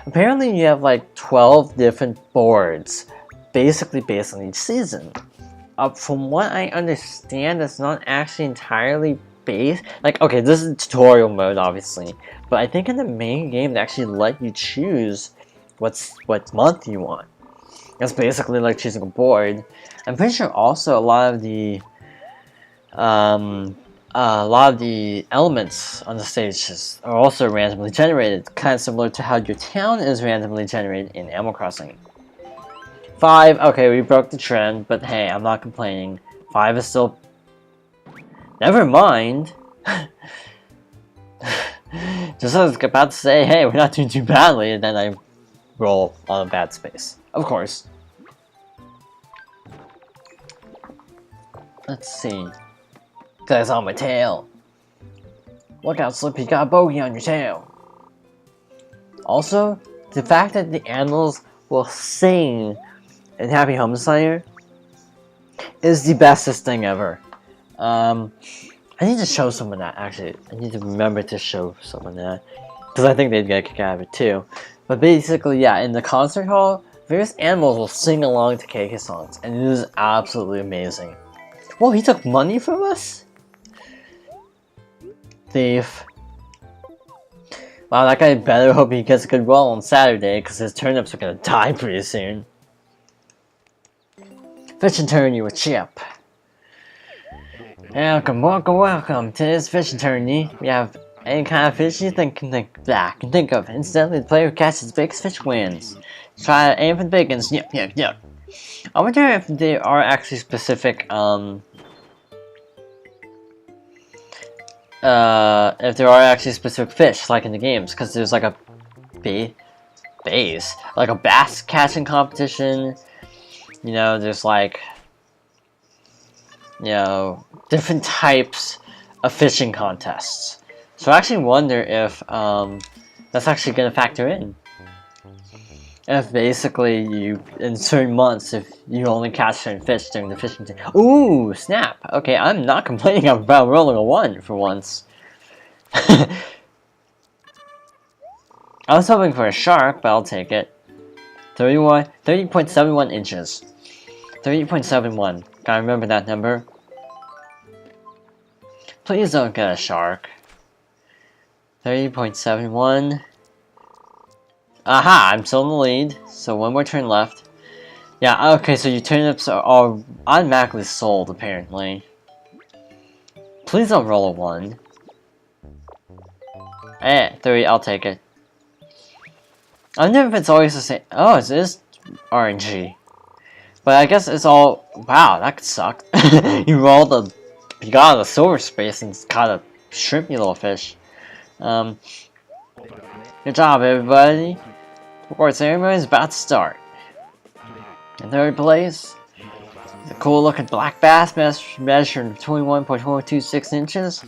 Apparently you have like 12 different boards, basically based on each season. From what I understand, it's not actually entirely based. Like, okay, this is tutorial mode, obviously, but I think in the main game they actually let you choose what month you want. It's basically like choosing a board. I'm pretty sure also a lot of the elements on the stages are also randomly generated, kind of similar to how your town is randomly generated in Animal Crossing. 5, okay, we broke the trend, but hey, I'm not complaining. 5 is still... Never mind! Just I was about to say, hey, we're not doing too badly, and then I roll on a bad space. Of course. Let's see. That's on my tail. Look out, Slippy, got a bogey on your tail. Also, the fact that the animals will sing in Happy Homesteader is the bestest thing ever. I need to show someone that, actually. I need to remember to show someone that. Because I think they'd get a kick out of it too. But basically, yeah, in the concert hall, various animals will sing along to KK songs. And it is absolutely amazing. Whoa, he took money from us? Thief. Wow, that guy better hope he gets a good roll on Saturday, because his turnips are gonna die pretty soon. Fish and Tourney with Chip. Welcome to this fish and tourney. We have any kind of fish you can think of. Incidentally, the player who catches the biggest fish wins. Try to aim for the big ones. Yep. I wonder if there are actually specific, if there are actually specific fish, like in the games, because there's like a like a bass catching competition. You know, there's like, you know, different types of fishing contests. So I actually wonder if that's actually going to factor in. If basically you, in certain months, if you only catch certain fish during the fishing season. Ooh, snap! Okay, I'm not complaining about rolling a 1 for once. I was hoping for a shark, but I'll take it. 30.71 inches. 30.71. Gotta remember that number. Please don't get a shark. 30.71. Aha! I'm still in the lead. So one more turn left. Yeah, okay, so your turnips are all automatically sold, apparently. Please don't roll a 1. Eh, 3, I'll take it. I wonder if it's always the same. Oh, it is RNG. But I guess it's all... Wow, that could suck. You got a silver space and caught a shrimpy little fish. Good job, everybody. The award ceremony is about to start. In third place, the cool looking black bass measuring 21.426 inches.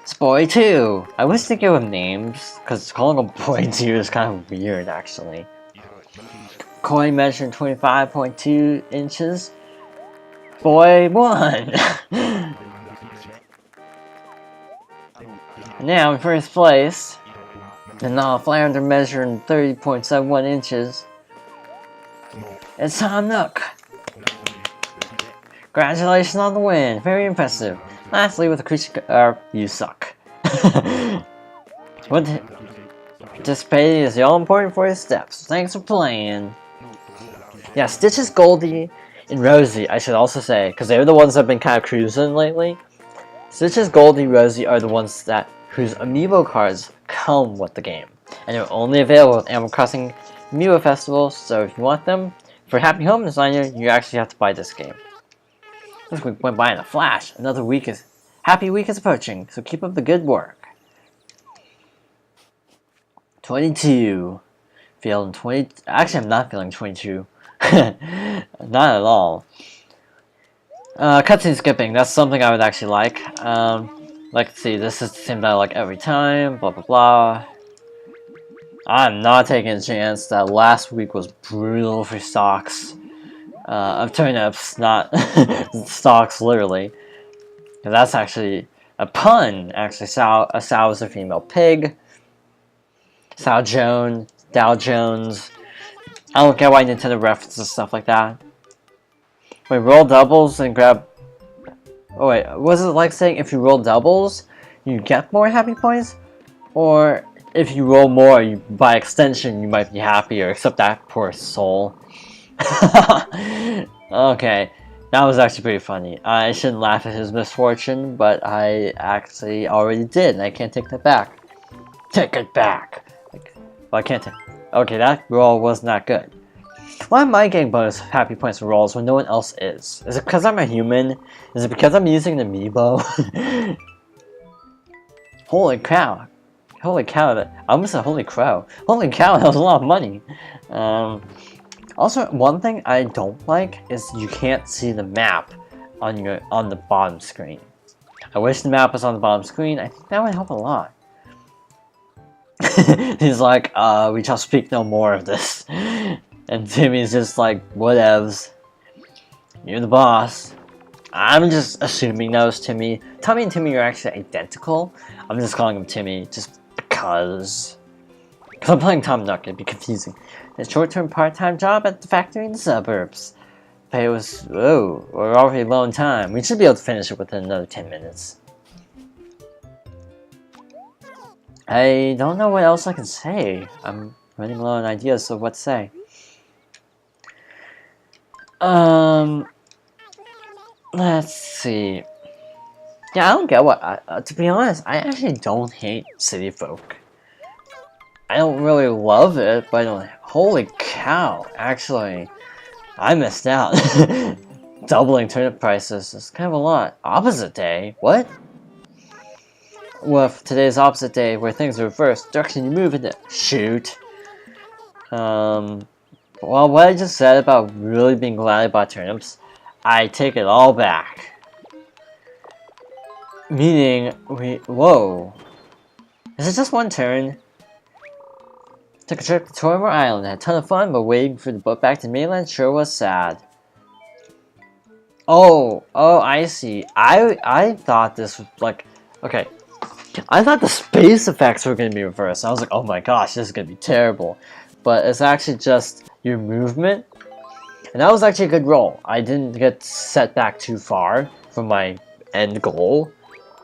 It's Boy 2. I wish they gave him names, because calling him Boy 2 is kind of weird, actually. Koi measuring 25.2 inches. Boy 1. Now in first place, the non-flounder measuring 30.71 inches. It's Tom Nook. Congratulations on the win. Very impressive. Lastly, with the creature, you suck. Participating is all important for his steps. Thanks for playing. Yeah, Stitches, Goldie, and Rosie, I should also say, because they're the ones that have been kind of cruising lately. Stitches, Goldie, Rosie are the ones whose Amiibo cards come with the game. And they're only available at Animal Crossing Amiibo Festival, so if you want them, for Happy Home Designer, you actually have to buy this game. This week went by in a flash. Another happy week is approaching, so keep up the good work. 22. Feeling 20. Actually, I'm not feeling 22. Not at all. Cutscene skipping, that's something I would actually like. Let's see, this is the same that I like every time, blah blah blah. I'm not taking a chance that last week was brutal for stocks. Of turnips, not stocks, literally. And that's actually a pun, actually. A sow is a female pig. Sow Jones, Dow Jones. I don't get why Nintendo references stuff like that. Wait, roll doubles and grab... Oh wait, was it like saying if you roll doubles, you get more happy points? Or if you roll more, you, by extension, you might be happier, except that poor soul. Okay, that was actually pretty funny. I shouldn't laugh at his misfortune, but I actually already did, and I can't take that back. Take it back! Like, well, I can't take... Okay, that roll wasn't that good. Why am I getting bonus happy points for rolls when no one else is? Is it because I'm a human? Is it because I'm using an Amiibo? Holy cow. Holy cow, I almost said holy crow. Holy cow, that was a lot of money. Also, one thing I don't like is you can't see the map on the bottom screen. I wish the map was on the bottom screen. I think that would help a lot. He's like, we shall speak no more of this. And Timmy's just like, whatevs. You're the boss. I'm just assuming that was Timmy. Tommy and Timmy are actually identical. I'm just calling him Timmy just because. Because I'm playing Tom Nook, it'd be confusing. A short-term part-time job at the factory in the suburbs. Pay was, oh, we're already low on time. We should be able to finish it within another 10 minutes. I don't know what else I can say. I'm running low on ideas of what to say. Let's see. Yeah, I don't get what, to be honest, I actually don't hate City Folk. I don't really love it, but holy cow, actually, I missed out. Doubling turnip prices is kind of a lot. Opposite day? What? Well, if today's opposite day, where things are reversed, direction you move in it. Shoot. Well, what I just said about really being glad I bought turnips, I take it all back. Meaning, whoa. Is it just one turn? Took a trip to Tormore Island, had a ton of fun, but waiting for the boat back to mainland sure was sad. Oh, I see. I thought this was like, okay. I thought the space effects were going to be reversed. I was like, oh my gosh, this is going to be terrible. But it's actually just your movement. And that was actually a good roll. I didn't get set back too far from my end goal.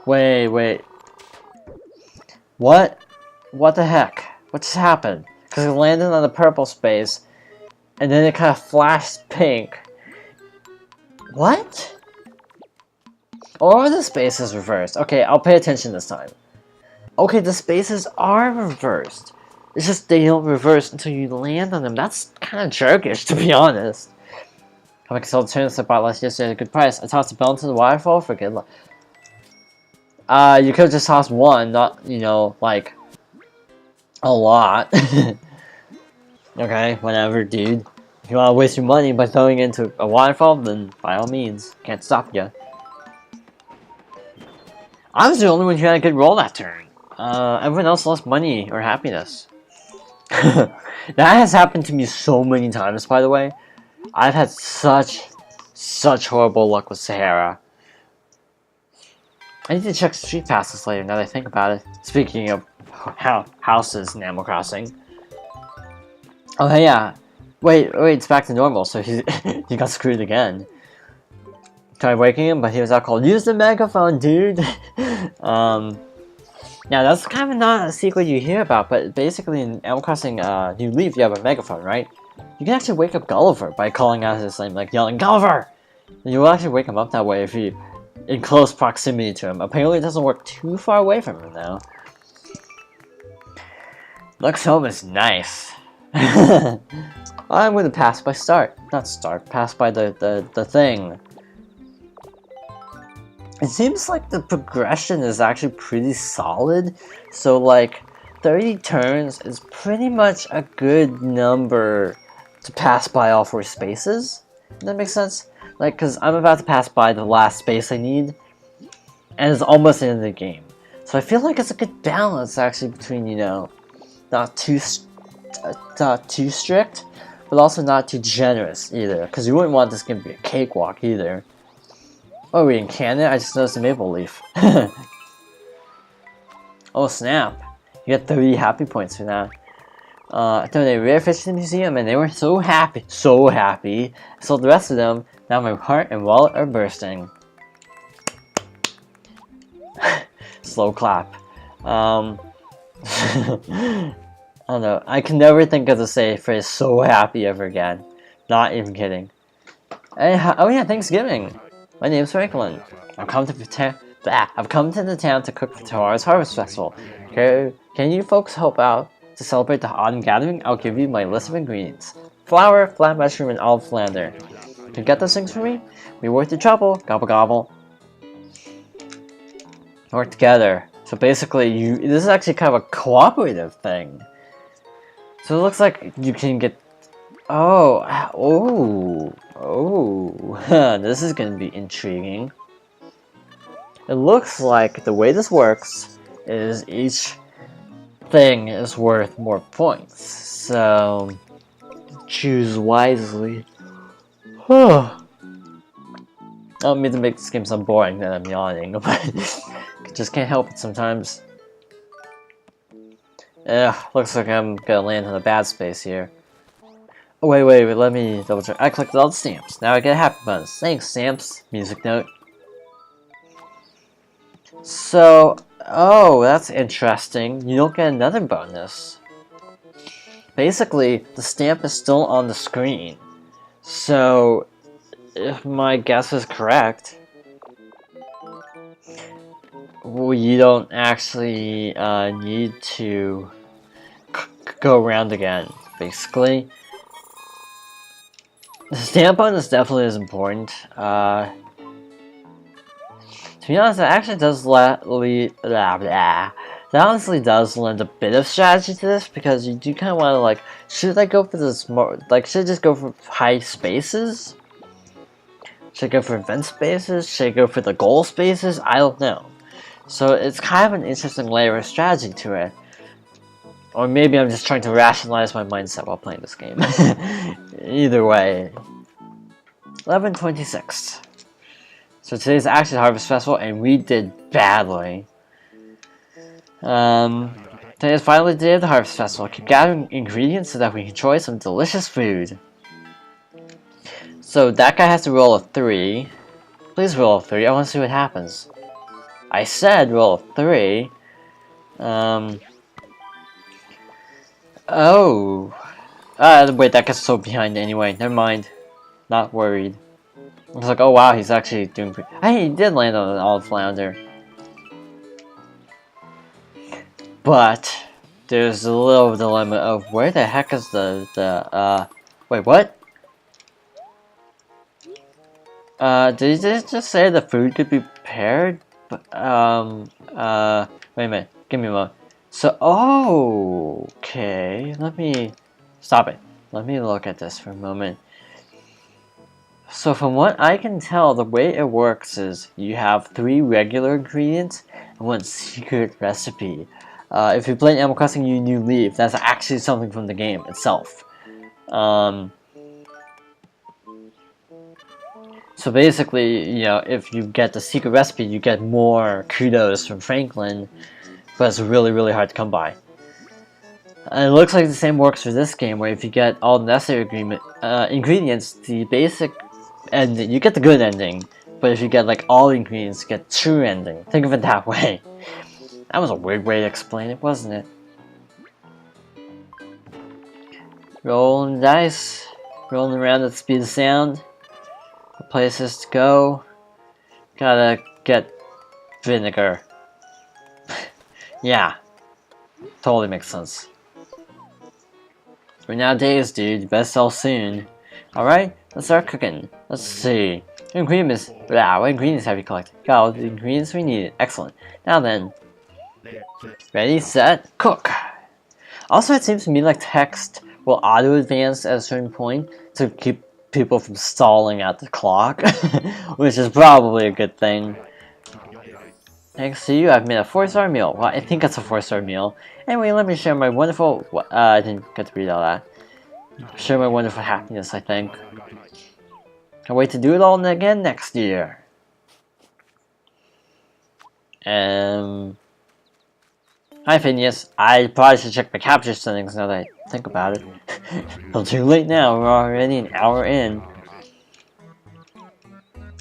Wait. What? What the heck? What just happened? Because it landed on the purple space, and then it kind of flashed pink. What? Or are the spaces reversed? Okay, I'll pay attention this time. Okay, the spaces are reversed. It's just they don't reverse until you land on them. That's kind of jerkish, to be honest. I sold turnips I bought last yesterday at a good price. I tossed a bell into the waterfall for good luck. You could have just tossed one, not, you know, like, a lot. Okay, whatever, dude. If you want to waste your money by throwing it into a waterfall, then by all means, can't stop you. I was the only one who had a good roll that turn. Everyone else lost money or happiness. That has happened to me so many times, by the way. I've had such horrible luck with Sahara. I need to check street passes later now that I think about it. Speaking of houses in Animal Crossing. Oh hey, yeah. Wait, it's back to normal, so he got screwed again. Tried waking him, but he was out cold. Use the megaphone, dude! Now that's kind of not a secret you hear about, but basically in Animal Crossing New Leaf, you have a megaphone, right? You can actually wake up Gulliver by calling out his name, like yelling, Gulliver! And you will actually wake him up that way if you're in close proximity to him. Apparently it doesn't work too far away from him, though. Lux home is nice. I'm gonna pass by pass by the thing. It seems like the progression is actually pretty solid, so like 30 turns is pretty much a good number to pass by all 4 spaces. Does that make sense? Like, because I'm about to pass by the last space I need, and it's almost the end of the game. So I feel like it's a good balance, actually, between, you know, not too strict, but also not too generous, either. Because you wouldn't want this game to be a cakewalk, either. Oh, we in Canada? I just noticed a maple leaf. Oh, snap. You get 30 happy points for that. I donated rare fish to the museum, and they were so happy. So happy. I sold the rest of them. Now my heart and wallet are bursting. Slow clap. I don't know. I can never think of the say phrase "so happy" ever again. Not even kidding. Oh yeah, Thanksgiving. My name's Franklin. I've come to the town to cook for tomorrow's harvest festival. Can you folks help out to celebrate the autumn gathering? I'll give you my list of ingredients: flour, flat mushroom, and olive flounder. Can you get those things for me? Be worth the trouble. Gobble gobble. Work together. So basically, this is actually kind of a cooperative thing. So it looks like you can get. This is gonna be intriguing. It looks like the way this works is each thing is worth more points. So choose wisely. I don't mean to make this game so boring that I'm yawning, but I just can't help it sometimes. Looks like I'm gonna land on a bad space here. Oh, wait, let me double check. I collected all the stamps. Now I get a happy bonus. Thanks, stamps. Music note. So, oh, that's interesting. You don't get another bonus. Basically, the stamp is still on the screen. So, if my guess is correct, well, you don't actually need to go around again, basically. The stamp bonus definitely is important. To be honest, it actually does that honestly does lend a bit of strategy to this, because you do kind of want to, like, should I go for this more, like, should I just go for high spaces? Should I go for event spaces? Should I go for the goal spaces? I don't know. So it's kind of an interesting layer of strategy to it. Or maybe I'm just trying to rationalize my mindset while playing this game. Either way. 11/26. So today's actually Harvest Festival, and we did badly. Today is finally the day of the Harvest Festival. Keep gathering ingredients so that we can enjoy some delicious food. So that guy has to roll a 3. Please roll a 3. I want to see what happens. I said roll a 3. Oh. Wait, that gets so behind anyway. Never mind. Not worried. I was like, oh wow, he's actually doing pretty. Hey, he did land on an olive flounder. But there's a little dilemma of where the heck is wait, what? Did he just say the food could be prepared? But, wait a minute, give me a moment. So, oh, okay, stop it. Let me look at this for a moment. So from what I can tell, the way it works is you have 3 regular ingredients and 1 secret recipe. If you play Animal Crossing New Leaf, that's actually something from the game itself. So basically, you know, if you get the secret recipe, you get more kudos from Franklin, but it's really, really hard to come by. And it looks like the same works for this game, where if you get all the necessary ingredients, the basic ending, you get the good ending, but if you get like all the ingredients, you get true ending. Think of it that way. That was a weird way to explain it, wasn't it? Rolling dice, rolling around at the speed of sound. Places to go. Gotta get vinegar. Yeah, totally makes sense. We're nowadays, dude. You better sell soon. Alright, let's start cooking. Let's see. What ingredients have you collected? Got all the ingredients we needed. Excellent. Now then. Ready, set, cook. Also, it seems to me like text will auto-advance at a certain point to keep people from stalling at the clock, which is probably a good thing. Thanks to you, I've made a 4-star meal. Well, I think it's a 4-star meal. Anyway, let me share my wonderful... I didn't get to read all that. Share my wonderful happiness, I think. Can't wait to do it all again next year. Hi Phineas. I probably should check my capture settings now that I think about it. It's too late now, we're already an hour in.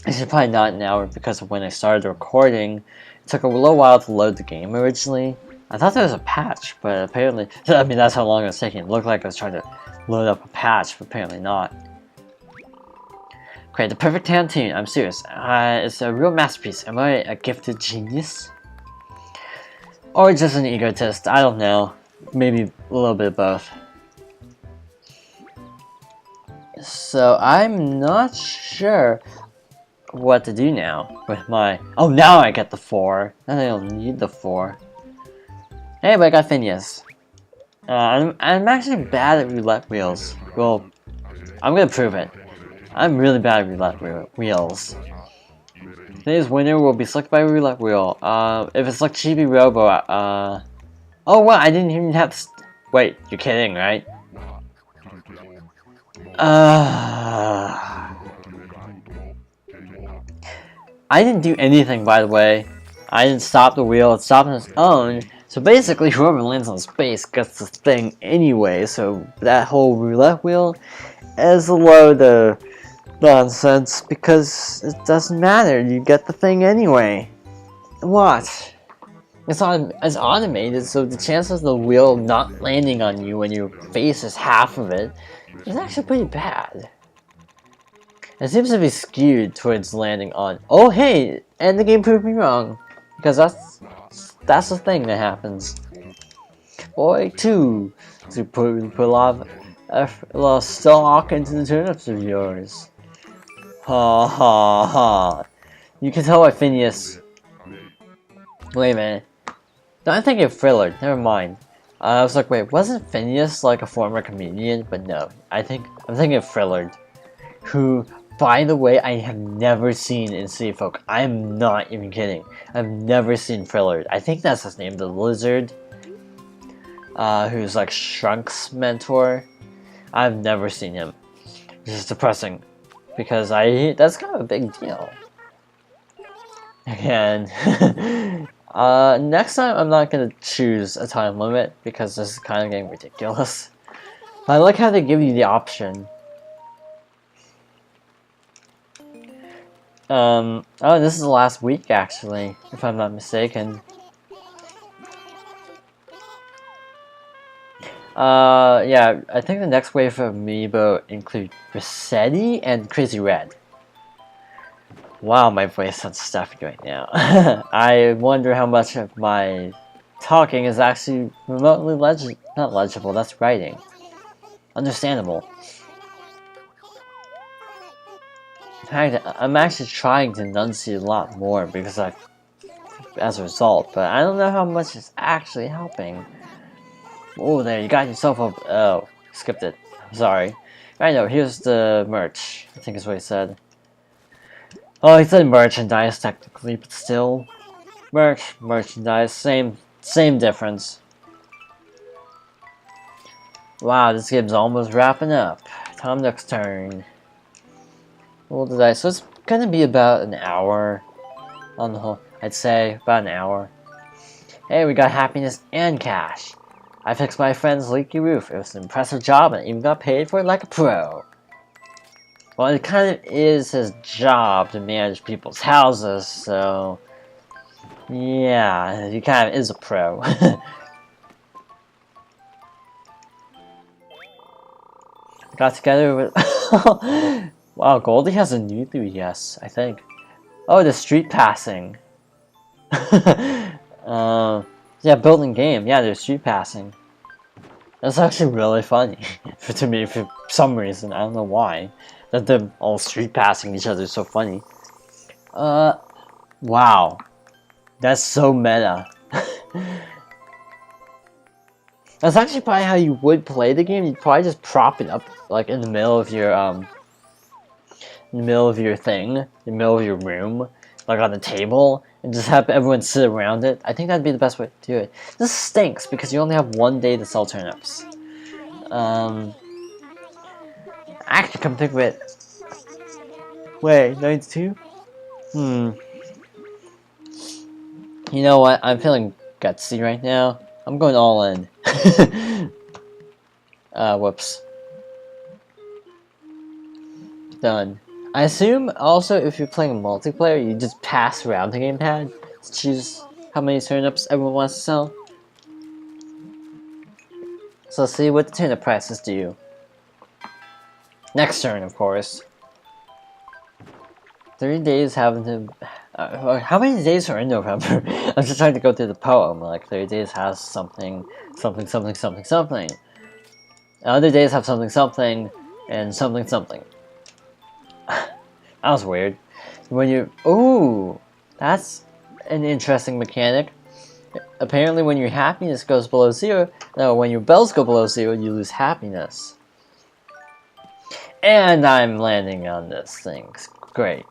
Actually, probably not an hour because of when I started recording. It took a little while to load the game originally. I thought there was a patch, but apparently... I mean, that's how long it was taking. It looked like I was trying to load up a patch, but apparently not. Create the perfect canteen. I'm serious. It's a real masterpiece. Am I a gifted genius? Or just an egotist? I don't know. Maybe a little bit of both. So, I'm not sure what to do now with my... Oh, now I get the 4. Then I don't need the 4. Hey, but I got Phineas. I'm actually bad at roulette wheels. Well, I'm gonna prove it. I'm really bad at roulette wheels. Today's winner will be selected by a roulette wheel. If it's like Chibi Robo, oh wow, I didn't even have to... Wait, you're kidding, right? I didn't do anything, by the way. I didn't stop the wheel, it stopped on its own. So basically, whoever lands on space gets the thing anyway, so that whole roulette wheel is a load of nonsense because it doesn't matter, you get the thing anyway. What? It's automated, so the chance of the wheel not landing on you when your face is half of it is actually pretty bad. It seems to be skewed towards landing on... Oh hey! And the game proved me wrong. Because that's the thing that happens. Boy, too. To put a lot of stock into the turnips of yours. Ha ha ha. You can tell why Phineas... Wait a minute. No, I'm thinking of Frillard. Never mind. I was like, wait, wasn't Phineas like a former comedian? But no, I'm thinking of Frillard, who, by the way, I have never seen in City Folk. I'm not even kidding. I've never seen Frillard. I think that's his name, the lizard, who's like Shrunk's mentor. I've never seen him. This is depressing, because that's kind of a big deal. And next time I'm not gonna choose a time limit because this is kind of getting ridiculous. I like how they give you the option. Oh, this is the last week actually, if I'm not mistaken. Yeah, I think the next wave of Amiibo include Rossetti and Crazy Red. Wow, my voice sounds stuffy right now. I wonder how much of my talking is actually remotely not legible, that's writing. Understandable. In fact, I'm actually trying to enunciate a lot more because as a result, but I don't know how much it's actually helping. Oh, there, you got yourself a... Oh, skipped it. Sorry. I know, here's the merch. I think is what he said. Oh, he said merchandise technically, but still. Merchandise, same difference. Wow, this game's almost wrapping up. Tom Nook's turn. What did I... So it's gonna be about an hour on the whole. I'd say about an hour. Hey, we got happiness and cash. I fixed my friend's leaky roof. It was an impressive job and I even got paid for it like a pro. Well, it kind of is his job to manage people's houses, so... Yeah, he kind of is a pro. Got together with... Wow, Goldie has a new 3DS, I think. Oh, the street passing. Yeah, building game. Yeah, there's street passing. That's actually really funny to me for some reason. I don't know why. That they're all street passing each other is so funny. Wow. That's so meta. That's actually probably how you would play the game. You'd probably just prop it up like in the middle of your in the middle of your thing, in the middle of your room, like on the table, and just have everyone sit around it. I think that'd be the best way to do it. This stinks because you only have 1 day to sell turnips. Actually, come think of it. Wait, 92? You know what? I'm feeling gutsy right now. I'm going all in. Whoops. Done. I assume also if you're playing multiplayer, you just pass around the gamepad to choose how many turnips everyone wants to sell. So let's see what the turnip prices do. Next turn, of course. 30 days having to... how many days are in November? I'm just trying to go through the poem. Like, 30 days has something, something, something, something, something. Other days have something, something, and something, something. That was weird. When you... Ooh! That's an interesting mechanic. Apparently when your happiness goes below 0... No, when your bells go below 0, you lose happiness. And I'm landing on this thing. Great.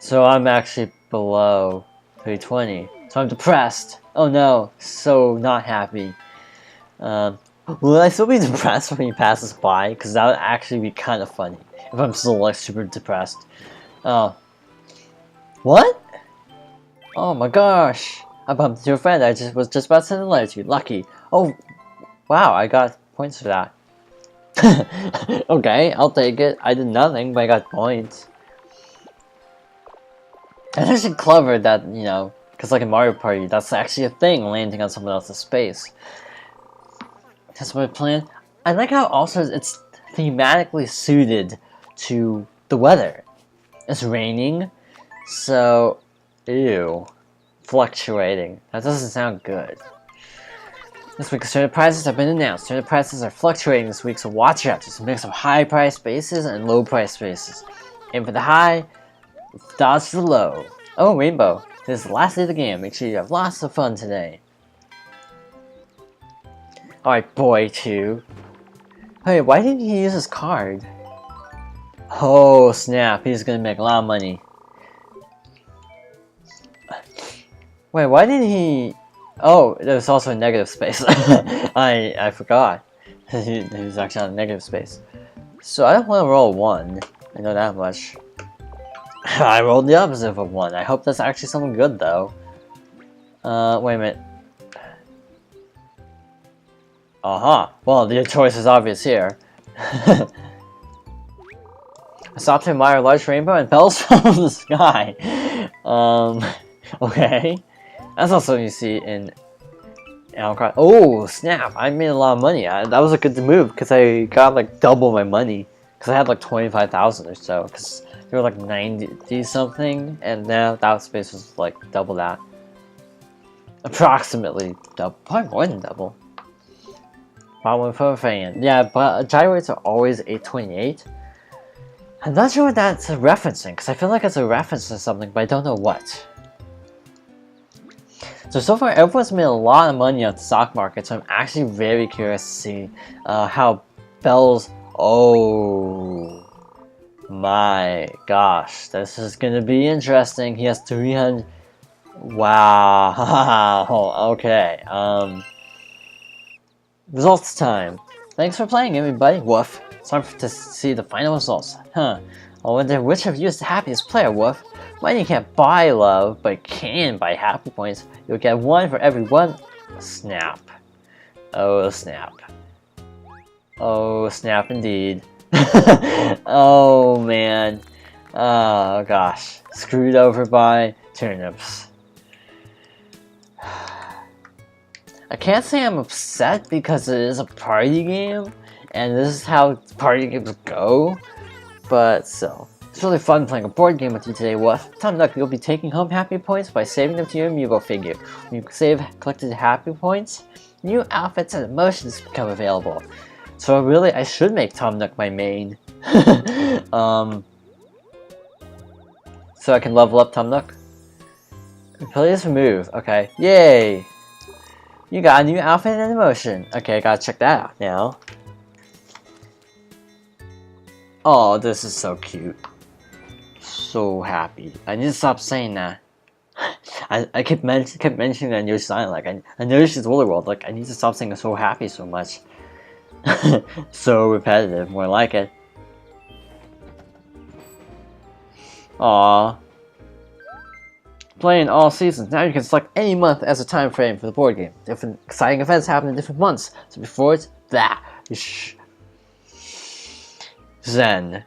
So I'm actually below 320. So I'm depressed. Oh no. So not happy. Will I still be depressed when he passes by? Because that would actually be kind of funny. If I'm still like super depressed. Oh. What? Oh my gosh. I bumped into a friend I was just about to send a letter to. Lucky. Oh. Wow, I got points for that. Okay, I'll take it. I did nothing, but I got points. It's actually clever that, you know, because like in Mario Party, that's actually a thing, landing on someone else's space. That's my plan. I like how also it's thematically suited to the weather. It's raining, so, ew. Fluctuating. That doesn't sound good. This week's turnip prices have been announced. Turnip prices are fluctuating this week, so watch out. There's a mix of high price spaces and low price spaces. Aim for the high, dodge the low. Oh, Rainbow. This is the last day of the game. Make sure you have lots of fun today. Alright, boy 2. Hey, why didn't he use his card? Oh, snap. He's gonna make a lot of money. Wait, why didn't he... Oh, there's also a negative space. I forgot. He was actually on a negative space. So I don't want to roll 1. I know that much. I rolled the opposite of a 1. I hope that's actually something good, though. Wait a minute. Well, the choice is obvious here. I stopped to admire a large rainbow and bells fell from the sky. Okay. That's not something you see in Animal Crossing. Oh, snap. I made a lot of money. That was a good move because I got like double my money. Because I had like 25,000 or so. Because they were like 90 something. And now that space was like double that. Approximately double. Probably more than double. One for a fan. Yeah, but gyro rates are always 828. I'm not sure what that's referencing. Because I feel like it's a reference to something, but I don't know what. So far everyone's made a lot of money on the stock market, so I'm actually very curious to see how Bell's... Oh my gosh, this is gonna be interesting. He has 300... Wow, okay, results time. Thanks for playing, everybody. Woof. It's time to see the final results. I wonder which of you is the happiest player, Woof. Mine you can't buy love, but can buy happy points. You'll get 1 for every 1. Snap. Oh, snap. Oh, snap indeed. Oh, man. Oh, gosh. Screwed over by turnips. I can't say I'm upset because it is a party game, and this is how party games go, but still. It's really fun playing a board game with you today, Woof. Tom Nook, you'll be taking home happy points by saving them to your Amiibo figure. When you save collected happy points, new outfits and emotions become available. So really, I should make Tom Nook my main. So I can level up Tom Nook. Please remove. Okay. Yay! You got a new outfit and emotion. Okay, I gotta check that out now. Oh, this is so cute. So happy. I need to stop saying that. I kept mentioning that Yoshi's Island. Like I know Yoshi's Woolly World. Like I need to stop saying so happy so much. So repetitive. More like it. Aww. Playing all seasons. Now you can select any month as a time frame for the board game. Different exciting events happen in different months. So before it's that. Zen.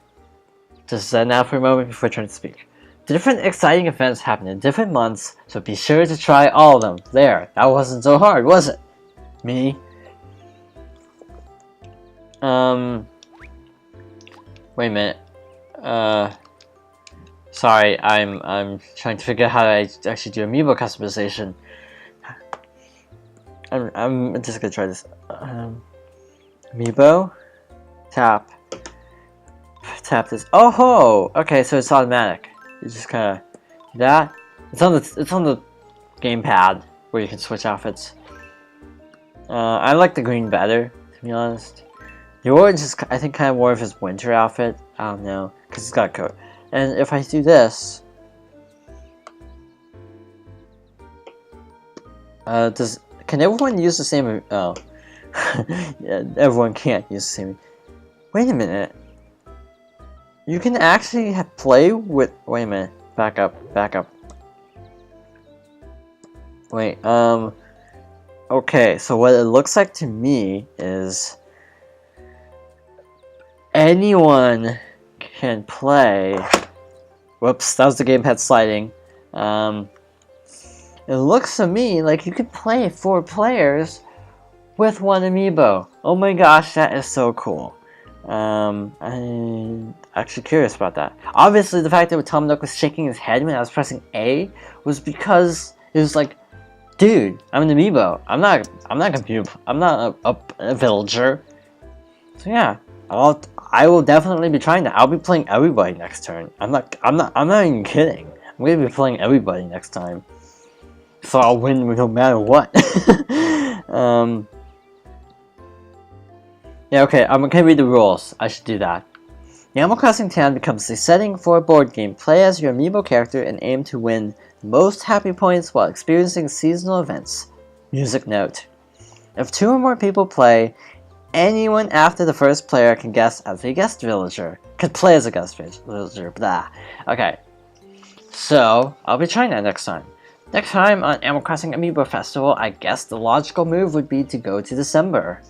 Just zen out for a moment before trying to speak. Different exciting events happen in different months, so be sure to try all of them. There, that wasn't so hard, was it? Me? Wait a minute. Sorry, I'm trying to figure out how to actually do Amiibo customization. I'm just gonna try this. Amiibo, tap this. Oh ho! Okay, so it's automatic. You just kind of do that. It's on the gamepad where you can switch outfits. I like the green better, to be honest. The orange is, I think, kind of more of his winter outfit. I don't know, because he's got a coat. And if I do this, can everyone use the same? Oh, yeah, everyone can't use the same. Wait a minute. You can actually play with. Wait a minute. Back up. Wait. Okay. So what it looks like to me is anyone can play. Whoops, that was the gamepad sliding. It looks to me like you could play 4 players with one amiibo. Oh my gosh, that is so cool. I'm actually curious about that. Obviously, the fact that Tom Nook was shaking his head when I was pressing A was because it was like, dude, I'm an amiibo. I'm not a villager. So yeah, I will definitely be trying that. I'll be playing everybody next turn. I'm not even kidding. I'm gonna be playing everybody next time. So I'll win no matter what. Yeah, okay, I'm gonna read the rules. I should do that. Animal Crossing Town becomes the setting for a board game. Play as your amiibo character and aim to win the most happy points while experiencing seasonal events. Music note. If 2 or more people play, anyone after the first player can guess as a guest villager. Could play as a guest villager, blah. Okay, so I'll be trying that next time. Next time on Animal Crossing Amiibo Festival, I guess the logical move would be to go to December.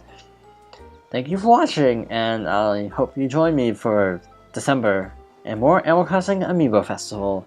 Thank you for watching, and I hope you join me for December and more Animal Crossing Amiibo Festival.